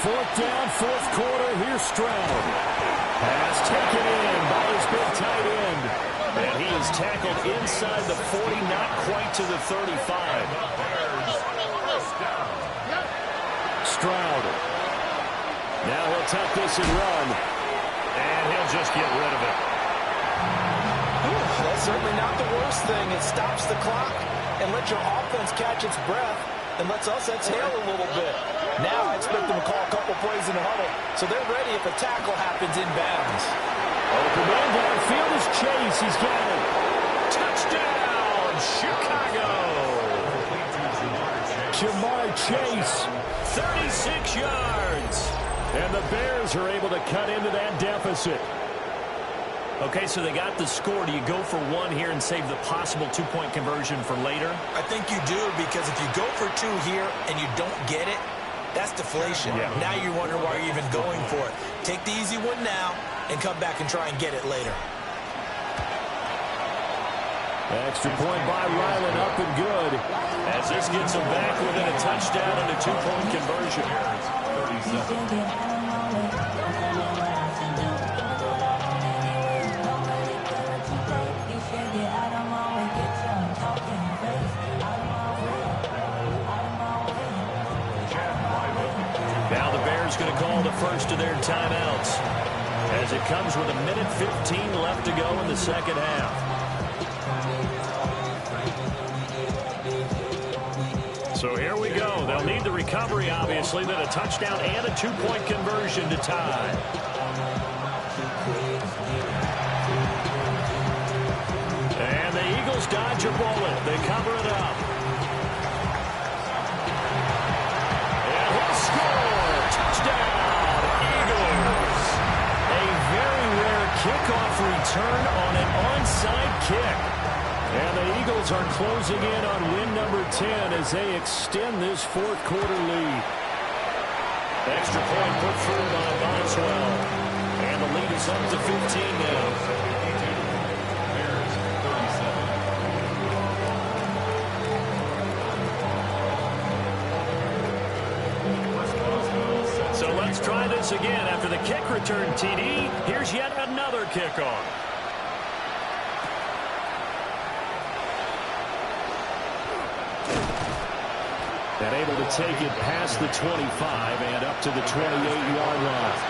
4th down, 4th quarter. Here's Stroud. Pass taken in by his big tight end. And he is tackled inside the 40, not quite to the 35. Stroud. Now he'll tuck this and run. And he'll just get rid of it.
That's certainly not the worst thing. It stops the clock and lets your offense catch its breath and lets us exhale a little bit. Now I expect them to call a couple plays in the huddle, so they're ready if a tackle happens in bounds.
Open man downfield is Chase. He's got it. Touchdown, Chicago. Jamar Chase, 36 yards. And the Bears are able to cut into that deficit. Okay, so they got the score. Do you go for 1 here and save the possible 2-point conversion for later?
I think you do, because if you go for 2 here and you don't get it, that's deflation. Yeah. Now you're wondering why you're even going for it. Take the easy one now and come back and try and get it later.
Extra point by Ryland, up and good. As this gets them back within a touchdown and a 2-point conversion. Denver's going to call the first of their timeouts as it comes with 1:15 left to go in the second half. So here we go. They'll need the recovery, obviously, then a touchdown and a two-point conversion to tie. And the Eagles dodge a bullet. They cover it up. And he'll score. Touchdown, Eagles. A very rare kickoff return on an onside kick. And the Eagles are closing in on win number 10 as they extend this fourth quarter lead. Extra point put through by Boswell. And the lead is up to 15 now. So let's try this again. After the kick return, TD, here's yet another kickoff. And able to take it past the 25 and up to the 28-yard line.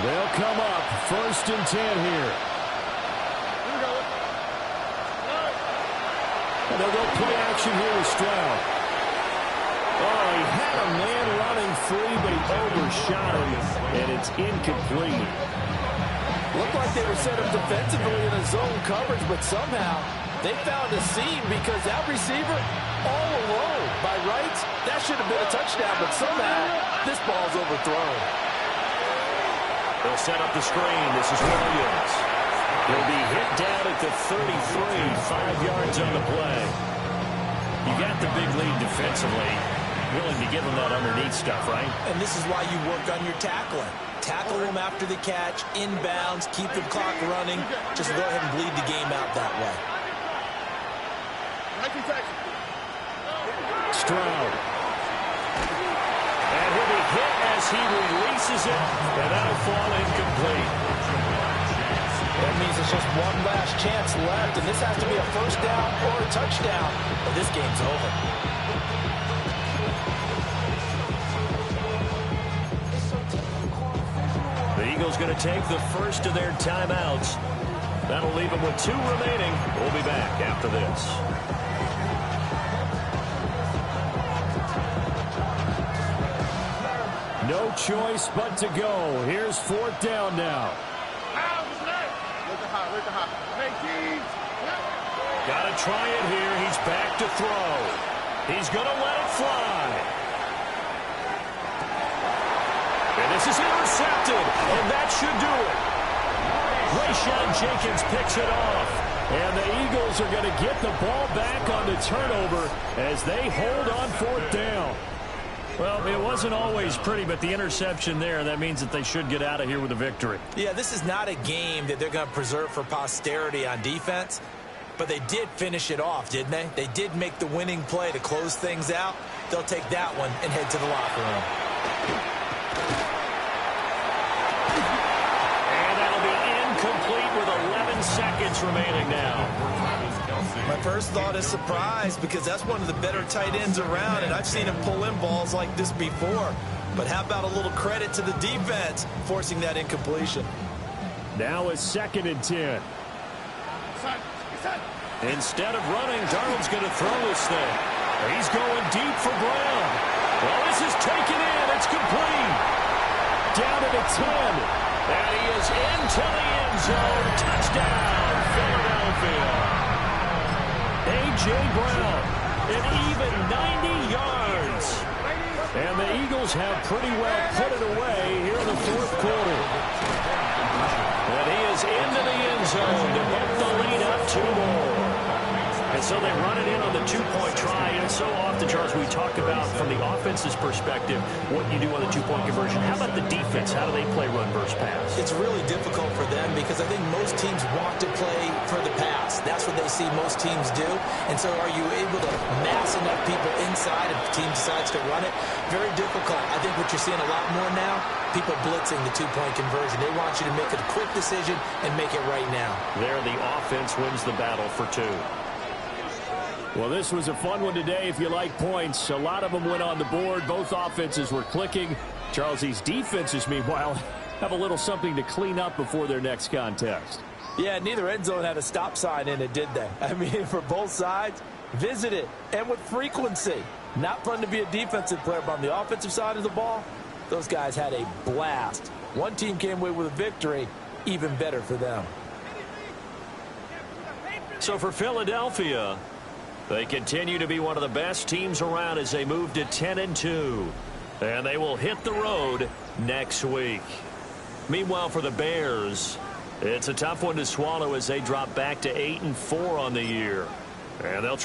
They'll come up 1st and 10 here. And they'll go play action here with Stroud. Oh, he had a man running free, but he overshot him, and it's incomplete.
Looked like they were set up defensively in a zone coverage, but somehow they found a seam because that receiver all alone. By rights, that should have been a touchdown, but somehow this ball's overthrown.
They'll set up the screen. This is Williams. He'll be hit down at the 33, 5 yards on the play. You got the big lead defensively. Willing to give him that underneath stuff, right?
And this is why you work on your tackling. Tackle them after the catch, inbounds, keep the clock running. Just go ahead and bleed the game out that way.
Stroud. And he'll be hit as he releases it, and that'll fall incomplete.
That means it's just one last chance left, and this has to be a first down or a touchdown, or this game's over.
The Eagles going to take the first of their timeouts. That'll leave them with 2 remaining. We'll be back after this. No choice but to go. Here's 4th down now. Got to try it here. He's back to throw. He's going to let it fly. And this is intercepted, and that should do it. Rayshawn Jenkins picks it off, and the Eagles are going to get the ball back on the turnover as they hold on 4th down. Well, it wasn't always pretty, but the interception there, that means that they should get out of here with a victory.
Yeah, this is not a game that they're going to preserve for posterity on defense, but they did finish it off, didn't they? They did make the winning play to close things out. They'll take that one and head to the locker room.
And that'll be incomplete with 11 seconds remaining now.
My first thought is surprise because that's one of the better tight ends around, and I've seen him pull in balls like this before. But how about a little credit to the defense forcing that incompletion?
Now it's 2nd and 10. Instead of running, Darnold's going to throw this thing. He's going deep for Brown. Well, this is taken in. It's complete. Down to the 10. And he is into the end zone. Touchdown, Philadelphia. A.J. Brown, an even 90 yards. And the Eagles have pretty well put it away here in the 4th quarter. And he is into the end zone to bump the lead up 2 more. And so they run it in on the 2-point try. And so often, Charles, we talk about from the offense's perspective what you do on the 2-point conversion. How about the defense? How do they play run versus pass?
It's really difficult for them because I think most teams want to play for the pass. That's what they see most teams do. And so are you able to mass enough people inside if the team decides to run it? Very difficult. I think what you're seeing a lot more now, people blitzing the 2-point conversion. They want you to make a quick decision and make it right now.
There, the offense wins the battle for 2. Well, this was a fun one today if you like points. A lot of them went on the board. Both offenses were clicking. Charles's defenses, meanwhile, have a little something to clean up before their next contest.
Yeah, neither end zone had a stop sign in it, did they? I mean, for both sides, visit it, and with frequency. Not fun to be a defensive player, but on the offensive side of the ball, those guys had a blast. One team came away with a victory, even better for them.
So for Philadelphia, they continue to be one of the best teams around as they move to 10-2. And they will hit the road next week. Meanwhile, for the Bears, it's a tough one to swallow as they drop back to 8-4 on the year. And they'll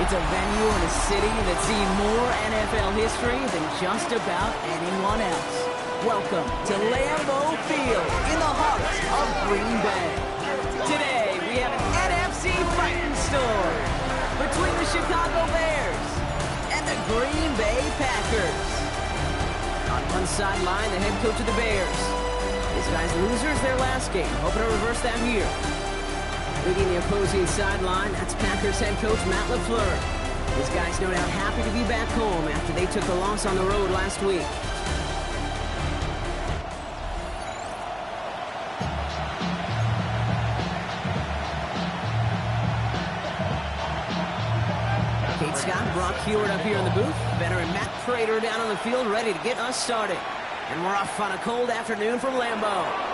It's a venue in a city that's seen more NFL history than just about anyone else. Welcome to Lambeau Field in the heart of Green Bay. Today, we have an NFC fighting story between the Chicago Bears and the Green Bay Packers. On one sideline, the head coach of the Bears. This guy's losers their last game, hoping to reverse that here. Leading the opposing sideline, that's Packers head coach Matt LaFleur. These guys no doubt happy to be back home after they took a loss on the road last week. Kate Scott, Brock Hewitt up here in the booth. Veteran Matt Prater down on the field ready to get us started. And we're off on a cold afternoon from Lambeau.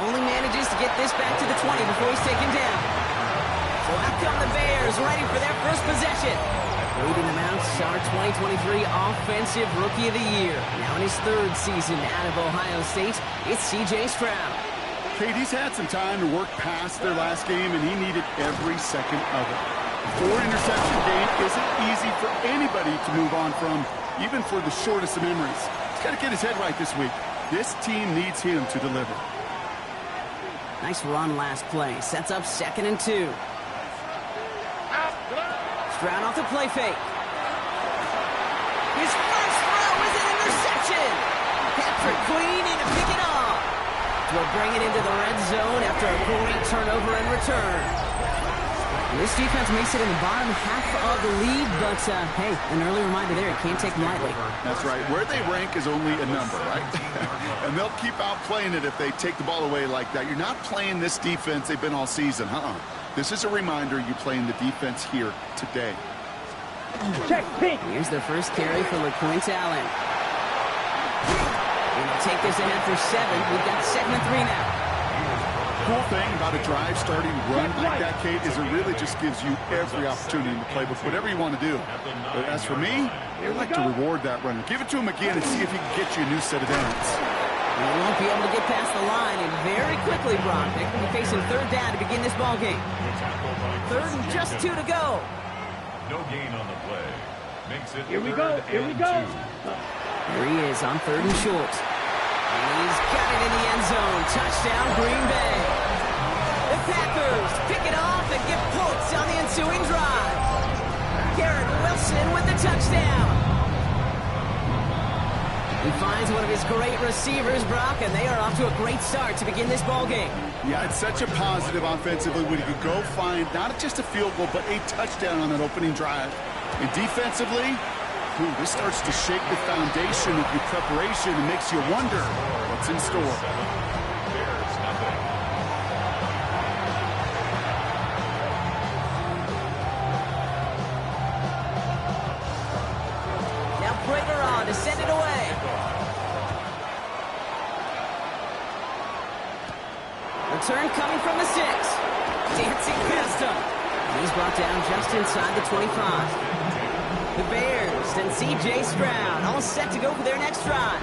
Only manages to get this back to the 20 before he's taken down. So out come the Bears, ready for their first possession. Leading them out, our 2023 Offensive Rookie of the Year. Now in his third season out of Ohio State, it's C.J. Stroud.
Kate, he's had some time to work past their last game, and he needed every second of it. 4-interception game isn't easy for anybody to move on from, even for the shortest of memories. He's got to get his head right this week. This team needs him to deliver.
Nice run last play. Sets up 2nd and 2. Stroud off the play fake. His first throw is an interception. Patrick Queen in to pick it off. We'll bring it into the red zone after a great turnover and return. This defense makes it in the bottom half of the league, but, hey, an early reminder there, you can't take them lightly.
That's right. Where they rank is only a number, right? And they'll keep outplaying it if they take the ball away like that. You're not playing this defense they've been all season. This is a reminder you play in the defense here today.
Here's the first carry for LeQuint Allen. We'll take this ahead for 7. We've got 2nd and 3 now.
Cool thing about a drive starting run like that, Kate, is it really just gives you every opportunity in the playbook, whatever you want to do. But as for me, I like to reward that runner. Give it to him again and see if he can get you a new set of downs.
He won't be able to get past the line, and very quickly, Brock, they're going to be facing 3rd down to begin this ball game. 3rd and just 2 to go.
No gain on the play. Makes it
Here we go. Here we go.
Here he is on 3rd and short. And he's got it in the end zone. Touchdown, Green Bay. The Packers pick it off and get points on the ensuing drive. Garrett Wilson with the touchdown. He finds one of his great receivers, Brock, and they are off to a great start to begin this ball game.
Yeah, it's such a positive offensively when you can go find not just a field goal, but a touchdown on that opening drive. And defensively, this starts to shake the foundation of your preparation and makes you wonder what's in store.
Bears nothing.
Now Prater on to send it away. Return coming from the 6. Dancing past him. He's brought down just inside the 25. The Bears and C.J. Stroud all set to go for their next drive.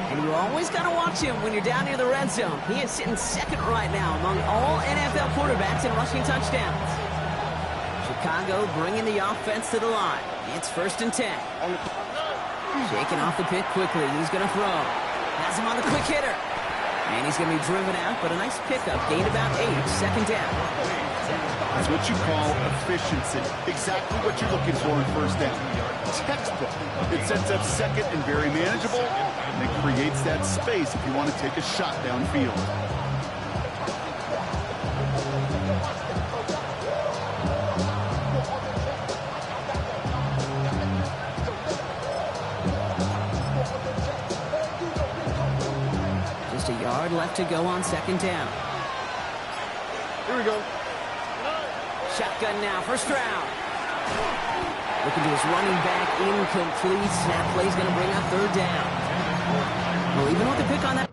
And you always got to watch him when you're down near the red zone. He is sitting 2nd right now among all NFL quarterbacks in rushing touchdowns. Chicago bringing the offense to the line. It's 1st and 10. Shaking off the pick quickly. He's going to throw. Has him on the quick hitter. And he's going to be driven out, but a nice pickup. Gained about 8, 2nd down.
That's what you call efficiency. Exactly what you're looking for in 1st down. Textbook. It sets up 2nd and very manageable, and it creates that space if you want to take a shot downfield.
Just a yard left to go on 2nd down.
Here we go.
Shotgun now for Stroud. Looking to his running back, incomplete. Snap play's going to bring up 3rd down. Well, even with the pick on that.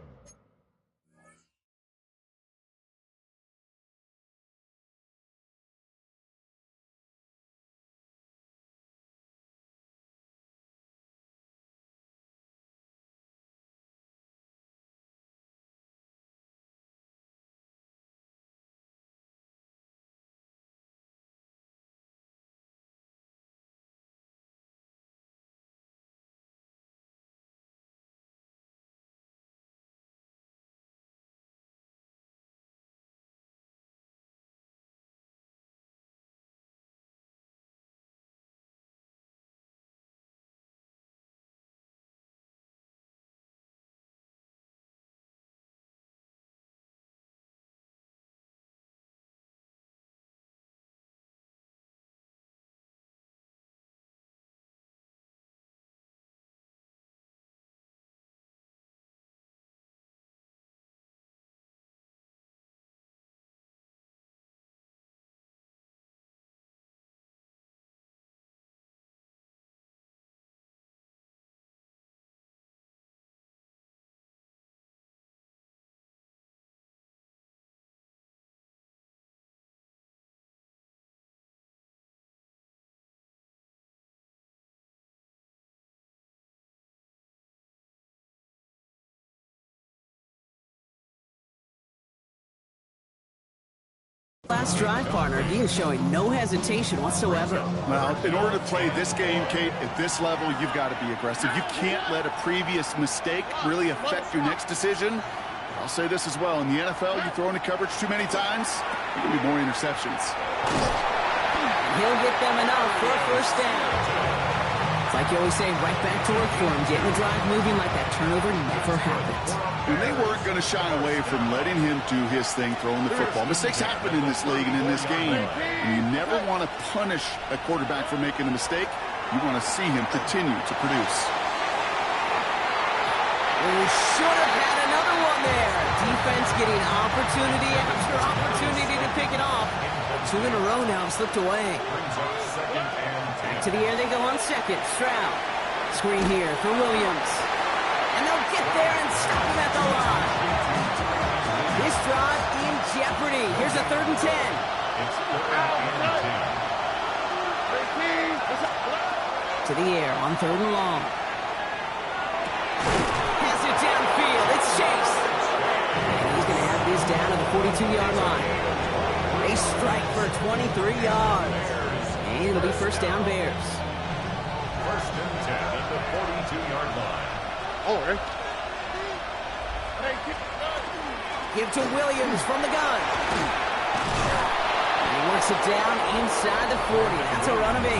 Last drive, partner, he is showing no hesitation whatsoever.
Well, in order to play this game, Kate, at this level, you've got to be aggressive. You can't let a previous mistake really affect your next decision. I'll say this as well. In the NFL, you throw into coverage too many times, there can be more interceptions.
He'll get them enough for a 1st down. Like you always say, right back to work for him, getting the drive moving like that turnover never happened.
And they weren't going to shy away from letting him do his thing, throwing the football. Mistakes happen in this league and in this game. And you never want to punish a quarterback for making a mistake. You want to see him continue to produce.
We should have had another one there. Defense getting opportunity after opportunity to pick it off. But 2 in a row now have slipped away. Back to the air they go on second. Stroud. Screen here for Williams. And they'll get there and stop him at the line. This drive in jeopardy. Here's a 3rd and 10. To the air on 3rd and long. Has it downfield. It's Chase. And he's going to have this down at the 42-yard line. A strike for 23 yards. And it'll be first down Bears.
First and 10 at the 42-yard line.
Oh, right.
Give to Williams from the gun. And he works it down inside the 40. That's a run of 8.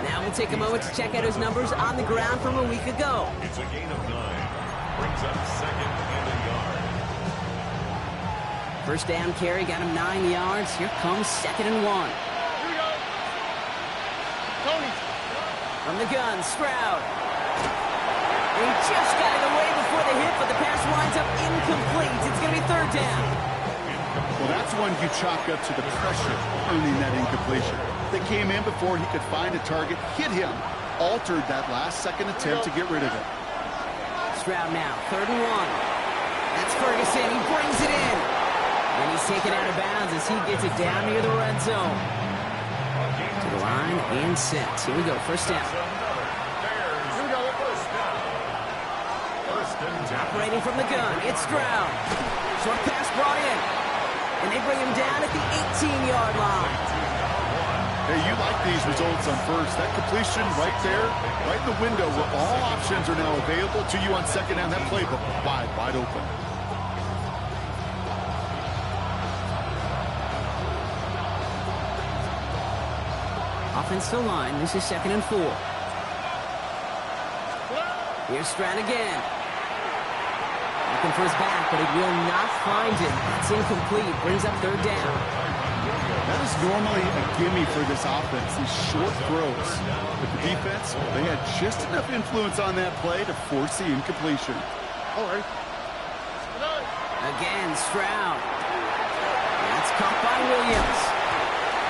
Now we'll take a moment to check out his numbers on the ground from a week ago.
It's a gain of 9. Brings up 2nd and a yard.
First down carry got him 9 yards. Here comes 2nd and 1.
Here we go. Tony.
From the gun, Stroud. And he just got it away before the hit, but the pass winds up incomplete. It's going to be 3rd down.
Well, that's one you chalk up to the pressure earning that incompletion. They came in before he could find a target, hit him, altered that last-second attempt to get rid of it.
Stroud now, 3rd and 1. That's Ferguson. He brings it in. And he's taken out of bounds as he gets it down near the red zone. To the line and set. Here we go, first down. Operating from the gun, it's Stroud. Short pass brought in. And they bring him down at the 18-yard line.
Hey, you like these results on first. That completion right there, right in the window where all options are now available to you on second down. That playbook wide open.
Offensive line, this is 2nd and 4. Here's Stroud again. Looking for his back, but he will not find it. It's incomplete. Brings up 3rd down.
That is normally a gimme for this offense, these short throws. But the defense, they had just enough influence on that play to force the incompletion.
All right.
Again, Stroud. That's caught by Williams.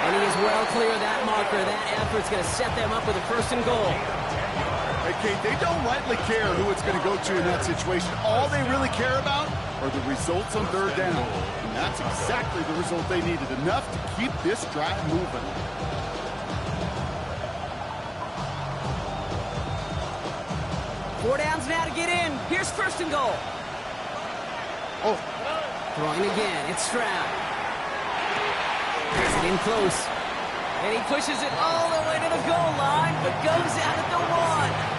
And he is well clear of that marker. That effort's going to set them up with a 1st and goal.
Hey, Kate, they don't rightly care who it's going to go to in that situation. All they really care about are the results on 3rd down. And that's exactly the result they needed, enough to keep this drive moving.
Four downs now to get in. Here's 1st and goal.
Oh.
Throwing again. It's Stroud. Gets it in close. And he pushes it all the way to the goal line, but goes out at the 1.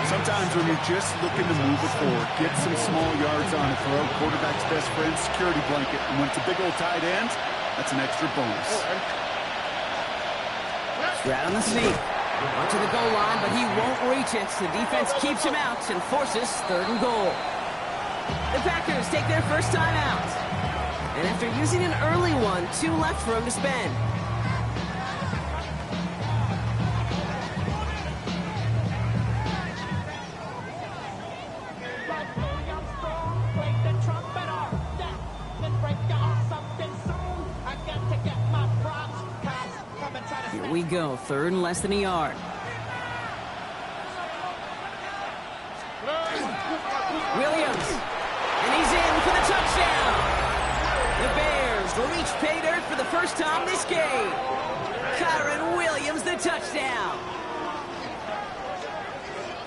Sometimes when you're just looking to move it forward, get some small yards on a throw, quarterback's best friend, security blanket. And when it's a big old tight end, that's an extra bonus.
Stroud on the sneak. On to the goal line, but he won't reach it. The defense keeps him out and forces 3rd and goal. The Packers take their first time out. And after using an early one, 2 left for him to spend. Here we go, 3rd and less than a yard. Williams, and he's in for the touchdown. The Bears reach pay dirt for the first time this game. Kyron Williams, the touchdown.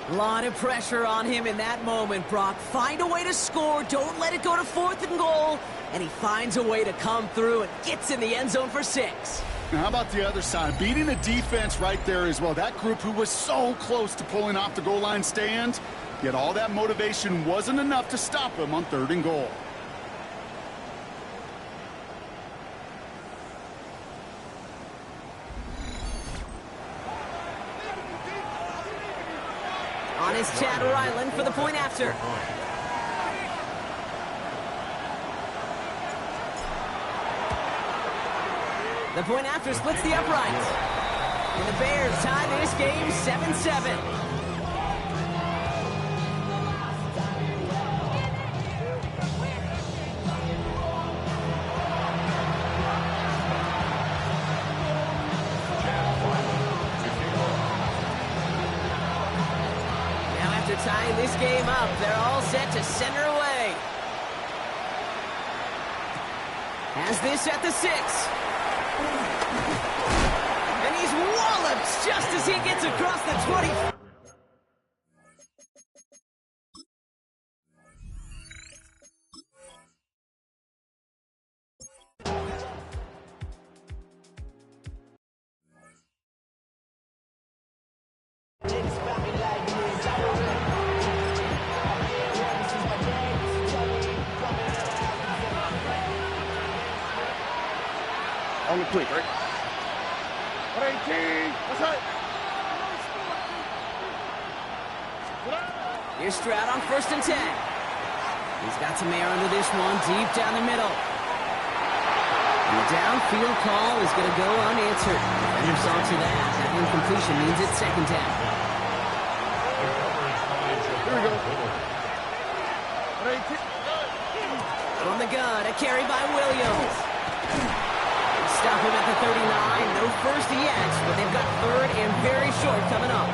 A lot of pressure on him in that moment, Brock. Find a way to score. Don't let it go to 4th and goal. And he finds a way to come through and gets in the end zone for 6.
Now, how about the other side? Beating a defense right there as well. That group who was so close to pulling off the goal line stand, yet all that motivation wasn't enough to stop him on 3rd and goal.
On is Chad Ryland for the point after. The point after splits the uprights. And the Bears tie this game 7-7. Now after tying this game up, they're all set to center away. Has this at the 6. And he's walloped just as he gets across the 20.
On the quick, right? 118. What's that?
Here's Stroud on 1st and 10. He's got some air under this one, deep down the middle. And the downfield call is going to go unanswered. Defender saw to that. That incompletion means it's 2nd down.
Here we go. 118.
From the gun, a carry by Williams. Stop him at the 39. No first yet, but they've got 3rd and very short coming up.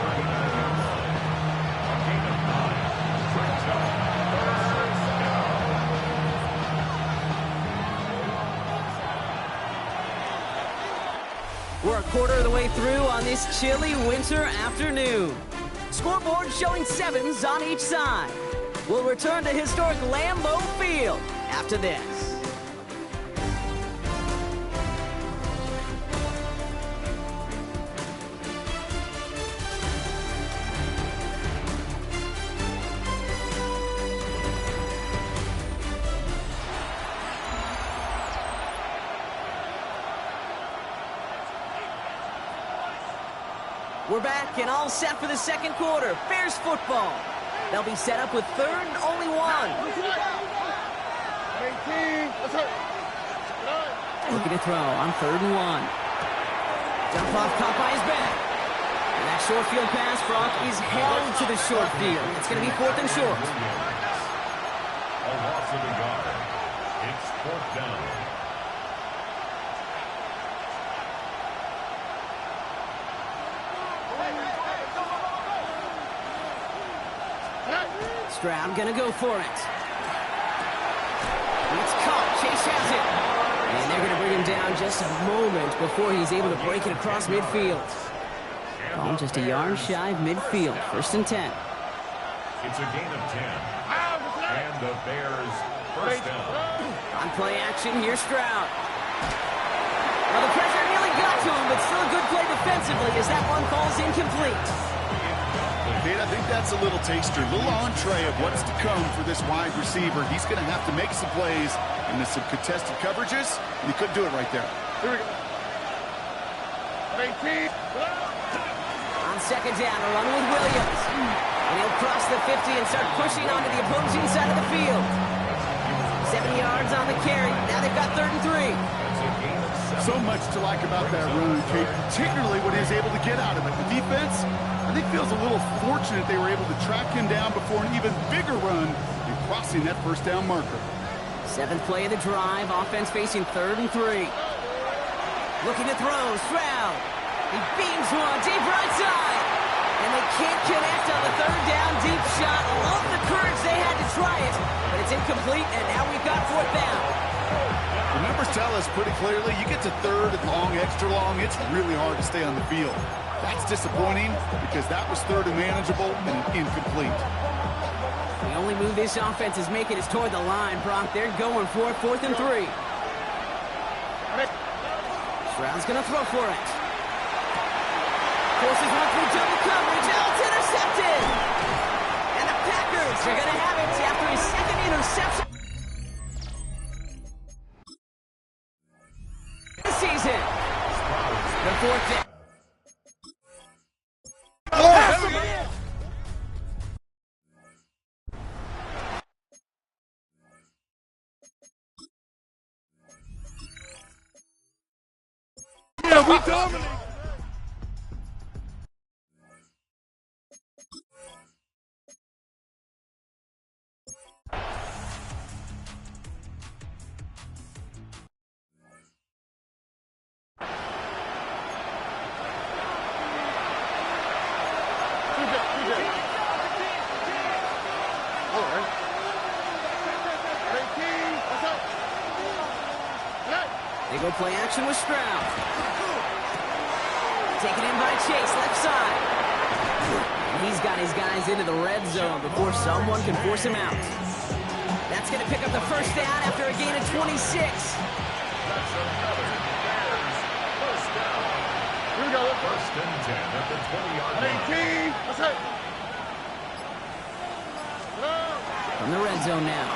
We're a quarter of the way through on this chilly winter afternoon. Scoreboard showing 7s on each side. We'll return to historic Lambeau Field after this. We're back and all set for the 2nd quarter. Bears football. They'll be set up with 3rd and only 1.
18. Let's hurt.
Looking to throw on 3rd and 1. Dump off caught by his back. And that short field pass, Brock, is held to the short field. It's going to be 4th and short.
A loss of a yard. It's 4th down.
Stroud gonna go for it. It's caught. Chase has it. And they're gonna bring him down just a moment before he's able to break it across midfield. Ball just a yard shy of midfield. 1st and 10.
It's a gain of 10. And the Bears 1st down.
On play action, here's Stroud. Well, the pressure nearly got to him, but still a good play defensively as that one falls incomplete.
Pete, I think that's a little taster, a little entree of what's to come for this wide receiver. He's going to have to make some plays into some contested coverages, and he couldn't do it right there.
Here we go. 18.
On 2nd down, a run with Williams. And he'll cross the 50 and start pushing onto the opposing side of the field. 7 yards on the carry. Now they've got 3rd and 3.
So much to like about that run, Kate, particularly what he's able to get out of it. The defense, I think, feels a little fortunate they were able to track him down before an even bigger run and crossing that 1st down marker.
7th play of the drive. Offense facing 3rd and 3. Looking to throw. Stroud. He beams one deep right side. And they can't connect on the 3rd down deep shot. Love the courage they had to try it. But it's incomplete, and now we've got 4th down.
The numbers tell us pretty clearly, you get to 3rd and long, extra long, it's really hard to stay on the field. That's disappointing because that was 3rd and manageable and incomplete.
The only move this offense is making is toward the line, Brock. They're going for it, 4th and 3. Stroud's going to throw for it. Forces one through double coverage. Oh, it's intercepted! And the Packers are going to have it after his 2nd interception. This season. The 4th down. little play action with Stroud. Taken in by Chase, left side. And he's got his guys into the red zone before someone can force him out. That's going to pick up the first down after a gain of 26.
That's another Bears first down.
Here we go.
First and 10 at the 20-yard line.
Let's hit.
From the red zone now.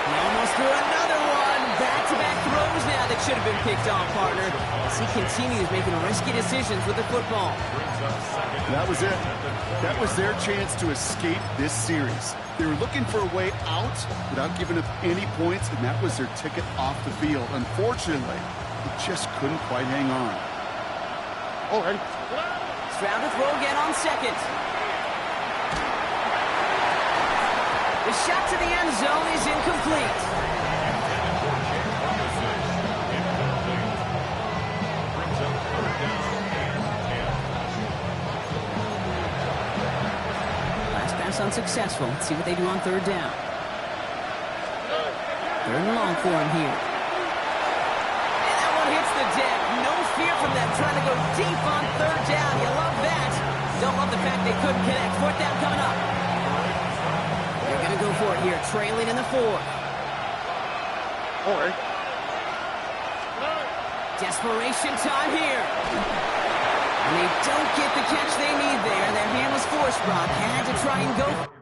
He almost threw another one. Back-to-back throws now that should have been picked off, partner, as he continues making risky decisions with the football.
That was it. That was their chance to escape this series. They were looking for a way out without giving up any points, and that was their ticket off the field. Unfortunately, they just couldn't quite hang on.
Oh, ready.
Stroud to throw again on second. The shot to the end zone is incomplete. Last pass unsuccessful. Let's see what they do on third down. Third and long for him here. And that one hits the deck. No fear from them trying to go deep on third down. You love that. Don't love the fact they couldn't connect. Fourth down coming up. They're going to go for it here, trailing in the fourth.
Oh, ready.
Desperation time here. And they don't get the catch they need there. That hand was forced, Brock. Had to try and go.